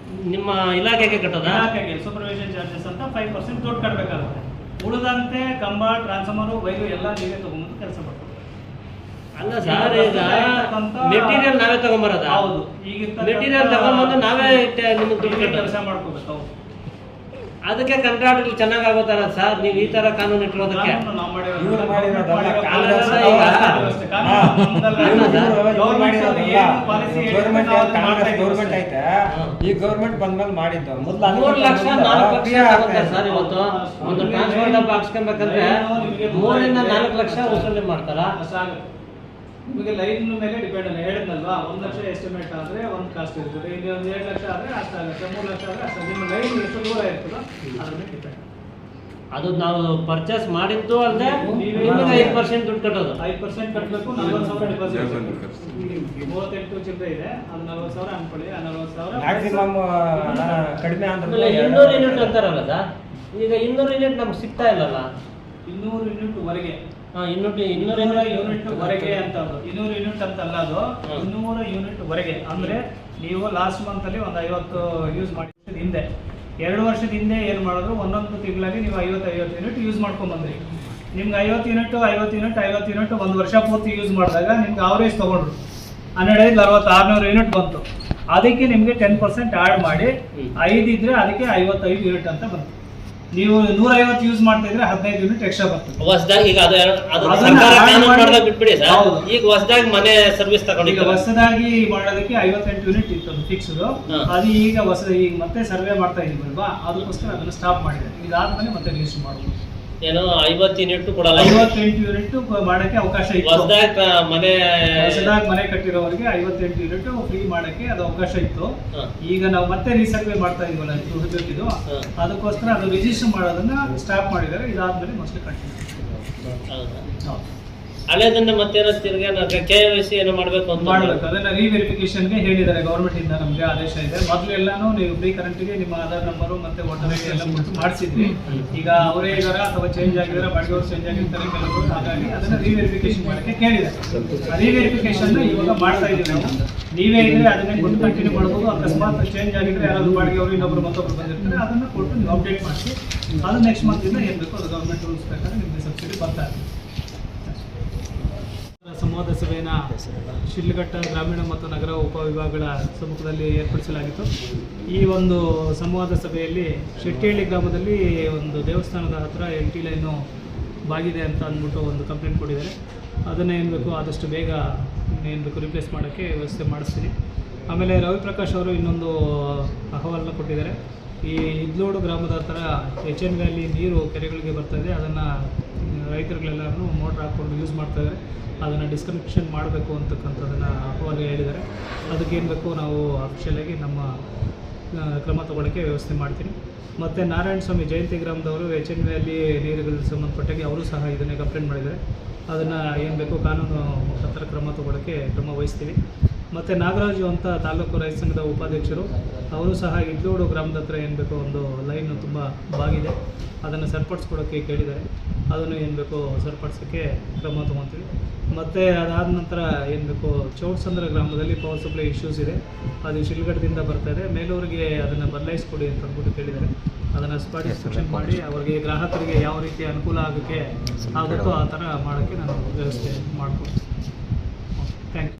ನಿಮ್ಮ ಇಲಾಖೆಗೆ ಕಟ್ಟೋದಾ? ಇಲಾಖೆಗೆ ಸೂಪರ್ವೈಸನ್ ಚಾರ್ಜಸ್ ಅಂತ 5% ದುಡ್ಡು ಕಟ್ಟಬೇಕಾಗುತ್ತೆ. ಉಳಿದಂತೆ ಕಂಬ, ಟ್ರಾನ್ಸ್ಫಾರ್ಮರ್, ವೈರು ಎಲ್ಲ ನೀವೇ ತಗೊಂಡು ಕೆಲಸ ಮಾಡ್ತೀವಿ. ಅಲ್ಲ ಸರ್, ಈಗ ಮೆಟೀರಿಯಲ್ ನಾವೇ ತಗೊಂಬರೋದಾ? ಹೌದು. ಈಗ ಮೆಟೀರಿಯಲ್ ತಗೊಂಡ್ಬಂದು ನಾವೇ ನಿಮ್ಗೆ ದುಡ್ಡು ಕಟ್ಟ ಕೆಲಸ ಮಾಡ್ಕೋಬೇಕು. ಹೌದು. ಅದಕ್ಕೆ ಕಂಟ್ರಾಕ್ಟ್ ಚೆನ್ನಾಗಿ ಆಗೋತಾರ ಸರ್. ನೀವು ಈ ತರ ಕಾನೂನು ಇಟ್ಟಿರೋದಕ್ಕೆ ಗೌರ್ಮೆಂಟ್ ಐತೆ. ಈ ಗೌರ್ಮೆಂಟ್ ಬಂದ್ಮೇಲೆ ಮಾಡಿದ್ದು. 3 ಲಕ್ಷ 4 ಲಕ್ಷ ತಗೋತಾರೆ ಸರ್. ಇವತ್ತು ಒಂದು ಟ್ರಾನ್ಸ್ಫರ್ ಡಬ್ಬ ಹಾಕ್ಸ್ಕೊಬೇಕಂದ್ರೆ 3 ರಿಂದ 4 ಲಕ್ಷ ವಸೂಲಿ ಮಾಡ್ತಾರ. ನಿಮಗೆ ಲೈನ್ ಮೇಲೆ ಡಿಪೆಂಡ್ ಅಲ್ಲ. ಹೇಳಿದ್ನಲ್ವಾ, 1 ಲಕ್ಷ ಎಸ್ಟಿಮೇಟ್ ಆದರೆ ಒಂದು ಕಾಸ್ಟ್ ಇರ್ತದೆ, ಇಲ್ಲಿ ಒಂದು 2 ಲಕ್ಷ ಆದರೆ ಅಷ್ಟಾಗುತ್ತೆ, 3 ಲಕ್ಷ ಆದರೆ ಅಷ್ಟು. ನಿಮ್ಮ ಲೈನ್ ಎಷ್ಟು ದೂರ ಇರ್ತದೋ ಅದ್ರ ಮೇಲೆ ಡಿಪೆಂಡ್. ಅದು ನಾವು ಪರ್ಚೇಸ್ ಮಾಡಿದ್ದು ಅಲ್ಲದೆ ನಿಮಗೆ 5% ದುಡ್ಡು ಕಟ್ಟೋದು. 5% ಕಟ್ಟಬೇಕು. 40,000 ಡಿಪಾಸಿಟ್. 38 ಚಿಲ್ಲರೆ ಇದೆ, ಅದು 40,000 ಅನ್ಕೊಳ್ಳಿ. ಆ 40,000 ಮ್ಯಾಕ್ಸಿಮಮ್ ಕಡಿಮೆ ಅಂದ್ರೆ 200 ಯೂನಿಟ್ ಅಂತಾರಲ್ಲ ಸರ್. ಈಗ 200 ಯೂನಿಟ್ ನಮ್ಗೆ ಸಿಗ್ತಾ ಇಲ್ಲಲ್ಲ. 200 ಯೂನಿಟ್ ವರೆಗೆ. 200 ಯೂನಿಟ್ ವರೆಗೆ ಅಂತ. 200 ಯೂನಿಟ್ ಅಂತ ಅಲ್ಲ, ಅದು 200 ಯೂನಿಟ್ ವರೆಗೆ. ಅಂದ್ರೆ ನೀವು ಲಾಸ್ಟ್ ಮಂತ್ ಅಲ್ಲಿ ಒಂದು 50 ಯೂಸ್ ಮಾಡಿದ ಹಿಂದೆ, 2 ವರ್ಷದ ಹಿಂದೆ ಏನು ಮಾಡಿದ್ರು, ಒಂದೊಂದು ತಿಂಗಳಲ್ಲಿ ನೀವು 50 ಯೂನಿಟ್ ಯೂಸ್ ಮಾಡ್ಕೊಂಡ್ ಬಂದ್ರಿ. ನಿಮ್ಗೆ 50 ಯೂನಿಟ್ 1 ವರ್ಷ ಪೂರ್ತಿ ಯೂಸ್ ಮಾಡಿದಾಗ ನಿಮ್ಗೆ ಅವರೇಜ್ ತಗೊಂಡ್ರು 12 40 600 ಯೂನಿಟ್ ಬಂತು. ಅದಕ್ಕೆ ನಿಮಗೆ 10% ಆ್ಯಡ್ ಮಾಡಿ 5 ಇದ್ರೆ ಅದಕ್ಕೆ 55 ಯೂನಿಟ್ ಅಂತ ಬಂತು. ನೀವು 150 ಯೂಸ್ ಮಾಡ್ತಾ ಇದ್ರೆ 15 ಯೂನಿಟ್ ಎಕ್ಸ್ಟ್ರಾ ಬರ್ತದೆ. ಹೊಸದಾಗಿ ಈಗ ಅದು ಸರ್ಕಾರ ಕಾನೂನು ಮಾಡಿದಾಗ ಬಿಟ್ಬಿಡಿ ಸರ್. ಈಗ ಹೊಸದಾಗಿ ಮನೆ ಸರ್ವಿಸ್ ತಗೊಂಡಿಲ್ಲ. ಹೊಸದಾಗಿ ಮಾಡೋದಕ್ಕೆ 58 ಯೂನಿಟ್ ಇತ್ತು ಫಿಕ್ಸ್ಡ್. ಅದು ಈಗ ಈಗ ಮತ್ತೆ ಸರ್ವೆ ಮಾಡ್ತಾ ಇದೀವಲ್ವಾ, ಅದಕ್ಕೋಸ್ಕರ ಅದನ್ನ ಸ್ಟಾಪ್ ಮಾಡಿದೆ. ಇದಾದ್ಮೇಲೆ ಮತ್ತೆ ರಿಜಿಸ್ಟರ್ ಮಾಡಬಹುದು. ಏನೋ 50 ಯೂನಿಟ್ ಕೊಡಲ್ಲ, 58 ಯೂನಿಟ್ ಮಾಡಕ್ಕೆ ಅವಕಾಶ ಇತ್ತು. ಹೊಸದಾಗಿ ಮನೆ ಕಟ್ಟಿರೋರಿಗೆ 58 ಯೂನಿಟ್ ಫ್ರೀ ಮಾಡಕ್ಕೆ ಅದು ಅವಕಾಶ ಇತ್ತು. ಈಗ ನಾವು ಮತ್ತೆ ರೀಸರ್ವೆ ಮಾಡ್ತಾ ಇದೀವಲ್ಲ ಇದು, ಅದಕ್ಕೋಸ್ಕರ ಅದು ರಿಜಿಸ್ಟರ್ ಮಾಡೋದನ್ನ ಸ್ಟಾಪ್ ಮಾಡಿದ್ದಾರೆ. ಇದಾದ್ಮೇಲೆ ಮೋಸ್ಟ್ಲಿ ಕಂಟಿನ್ಯೂ. ಹಳೆದನ್ನ ಮತ್ತೇನೋ ತಿರ್ಗಿ KYC ಏನೋ ಮಾಡ್ಬೇಕು ಅಂತ ಮಾಡ್ಬೇಕು. ಅದನ್ನ ರೀವೆರಿಫಿಕೇಶನ್ಗೆ ಹೇಳಿದ್ದಾರೆ ಗೌರ್ಮೆಂಟ್ ಇಂದ, ನಮ್ಗೆ ಆದೇಶ ಇದೆ. ಮೊದಲೆಲ್ಲಾನು ನೀವು ಫ್ರೀ ಕರೆಂಟ್ಗೆ ನಿಮ್ಮ ಆಧಾರ್ ನಂಬರು ಮತ್ತೆ ವೋಟರ್ ಐಡಿ ಎಲ್ಲ ಕೊಟ್ಟು ಮಾಡಿಸಿದ್ರಿ. ಈಗ ಅವರೇ ಇದಾರ ಅಥವಾ ಚೇಂಜ್ ಆಗಿದ್ದಾರೆ, ಬಾಡಿಗೆ ಚೇಂಜ್ ಆಗಿರ್ತಾರೆ ಕೆಲವರು. ಹಾಗಾಗಿ ಅದನ್ನ ರೀವೆರಿಫಿಕೇಶನ್ ಮಾಡಕ್ಕೆ ಕೇಳಿದ್ದಾರೆ. ರೀವೆರಿಫಿಕೇಶನ್ ಇವಾಗ ಮಾಡ್ತಾ ಇದೀವಿ ನಾವು. ನೀವೇ ಇದ್ರೆ ಅದನ್ನೇ ಕೊಟ್ಟು ಕಂಟಿನ್ಯೂ ಮಾಡ್ಬೋದು. ಅಕಸ್ಮಾತ್ ಚೇಂಜ್ ಆಗಿದ್ರೆ ಯಾರಾದ್ರೂ ಬಾಡಿಗೆ ಅವರು ಇನ್ನೊಬ್ರು ಮತ್ತೊಬ್ರು ಬಂದಿರ್ತಾರೆ, ಅದನ್ನ ಕೊಟ್ಟು ನೀವು ಅಪ್ಡೇಟ್ ಮಾಡಿಸಿ ಅದು ನೆಕ್ಸ್ಟ್ ಮಂತ್ ಇಂದ ಏನ್ ಬೇಕು ಅದು ಗೌರ್ಮೆಂಟ್ ರೂಲ್ಸ್ ಪ್ರಕಾರ ನಿಮಗೆ ಸಬ್ಸಿಡಿ ಬರ್ತಾ ಇದೆ. ಸಂವಾದ ಸಭೆಯನ್ನು ಶಿಡ್ಲಘಟ್ಟ ಗ್ರಾಮೀಣ ಮತ್ತು ನಗರ ಉಪವಿಭಾಗಗಳ ಸಮ್ಮುಖದಲ್ಲಿ ಏರ್ಪಡಿಸಲಾಗಿತ್ತು. ಈ ಒಂದು ಸಂವಾದ ಸಭೆಯಲ್ಲಿ ಶೆಟ್ಟಿಹಳ್ಳಿ ಗ್ರಾಮದಲ್ಲಿ ಒಂದು ದೇವಸ್ಥಾನದ ಹತ್ರ LT ಲೈನು ಬಾಗಿದೆ ಅಂತ ಅಂದ್ಬಿಟ್ಟು ಒಂದು ಕಂಪ್ಲೇಂಟ್ ಕೊಟ್ಟಿದ್ದಾರೆ. ಅದನ್ನು ಏನು ಬೇಕು ಆದಷ್ಟು ಬೇಗ ಏನು ಬೇಕು ರಿಪ್ಲೇಸ್ ಮಾಡೋಕ್ಕೆ ವ್ಯವಸ್ಥೆ ಮಾಡಿಸ್ತೀನಿ. ಆಮೇಲೆ ರವಿಪ್ರಕಾಶ್ ಅವರು ಇನ್ನೊಂದು ಅಹವಾಲನ್ನ ಕೊಟ್ಟಿದ್ದಾರೆ. ಈ ಇದ್ಲೋಡು ಗ್ರಾಮದ ಹತ್ರ HN ವ್ಯಾಲಿ ನೀರು ಕೆರೆಗಳಿಗೆ ಬರ್ತಾಯಿದೆ, ಅದನ್ನು ರೈತರುಗಳೆಲ್ಲರೂ ಮೋಟ್ರ್ ಹಾಕ್ಕೊಂಡು ಯೂಸ್ ಮಾಡ್ತಾಯಿದ್ದಾರೆ, ಅದನ್ನು ಡಿಸ್ಕನೆಕ್ಷನ್ ಮಾಡಬೇಕು ಅಂತಕ್ಕಂಥದ್ದನ್ನು ಅಹವಾಲು ಹೇಳಿದ್ದಾರೆ. ಅದಕ್ಕೇನು ಬೇಕು ನಾವು ಅಫಿಷಿಯಲಾಗಿ ನಮ್ಮ ಕ್ರಮ ತಗೊಳ್ಳೋಕ್ಕೆ ವ್ಯವಸ್ಥೆ ಮಾಡ್ತೀನಿ. ಮತ್ತು ನಾರಾಯಣ ಸ್ವಾಮಿ ಜಯಂತಿ ಗ್ರಾಮದವರು HN ವ್ಯಾಲಿ ನೀರುಗಳಿಗೆ ಸಂಬಂಧಪಟ್ಟಾಗಿ ಅವರು ಸಹ ಇದನ್ನೇ ಕಂಪ್ಲೇಂಟ್ ಮಾಡಿದ್ದಾರೆ. ಅದನ್ನು ಏನು ಬೇಕು ಕಾನೂನು ಮುಖಾಂತರ ಕ್ರಮ ತಗೊಳ್ಳೋಕ್ಕೆ ಕ್ರಮ ವಹಿಸ್ತೀವಿ. ಮತ್ತು ನಾಗರಾಜು ಅಂತ ತಾಲೂಕು ರೈತ ಸಂಘದ ಉಪಾಧ್ಯಕ್ಷರು, ಅವರು ಸಹ ಇದ್ಲೋಡು ಗ್ರಾಮದ ಹತ್ರ ಏನು ಬೇಕು ಒಂದು ಲೈನು ತುಂಬ ಬಾಗಿದೆ, ಅದನ್ನು ಸರಿಪಡಿಸ್ಕೊಡೋಕ್ಕೆ ಕೇಳಿದ್ದಾರೆ. ಅದನ್ನು ಏನು ಬೇಕು ಸರಿಪಡಿಸೋಕ್ಕೆ ಕ್ರಮ ತೊಗೊತೀವಿ. ಮತ್ತು ಅದಾದ ನಂತರ ಏನು ಬೇಕು ಚೌಡ್ಸಂದ್ರ ಗ್ರಾಮದಲ್ಲಿ ಪವರ್ ಸಪ್ಲೈ ಇಶ್ಯೂಸ್ ಇದೆ, ಅದು ಶಿಡ್ಲಘಟ್ಟದಿಂದ ಬರ್ತಾಯಿದೆ, ಮೇಲೂರಿಗೆ ಅದನ್ನು ಬದಲಾಯಿಸ್ಕೊಡಿ ಅಂತ ಅಂದ್ಬಿಟ್ಟು ಕೇಳಿದ್ದಾರೆ. ಅದನ್ನು ಸ್ಪಾಟ್ ಇನ್ಸ್ಪೆಕ್ಷನ್ ಮಾಡಿ ಅವರಿಗೆ ಗ್ರಾಹಕರಿಗೆ ಯಾವ ರೀತಿ ಅನುಕೂಲ ಆಗೋಕ್ಕೆ ಆಗುತ್ತೋ ಆ ಥರ ಮಾಡೋಕ್ಕೆ ನಾನು ವ್ಯವಸ್ಥೆ ಮಾಡ್ಕೊಡ್ತೀನಿ. Thank you.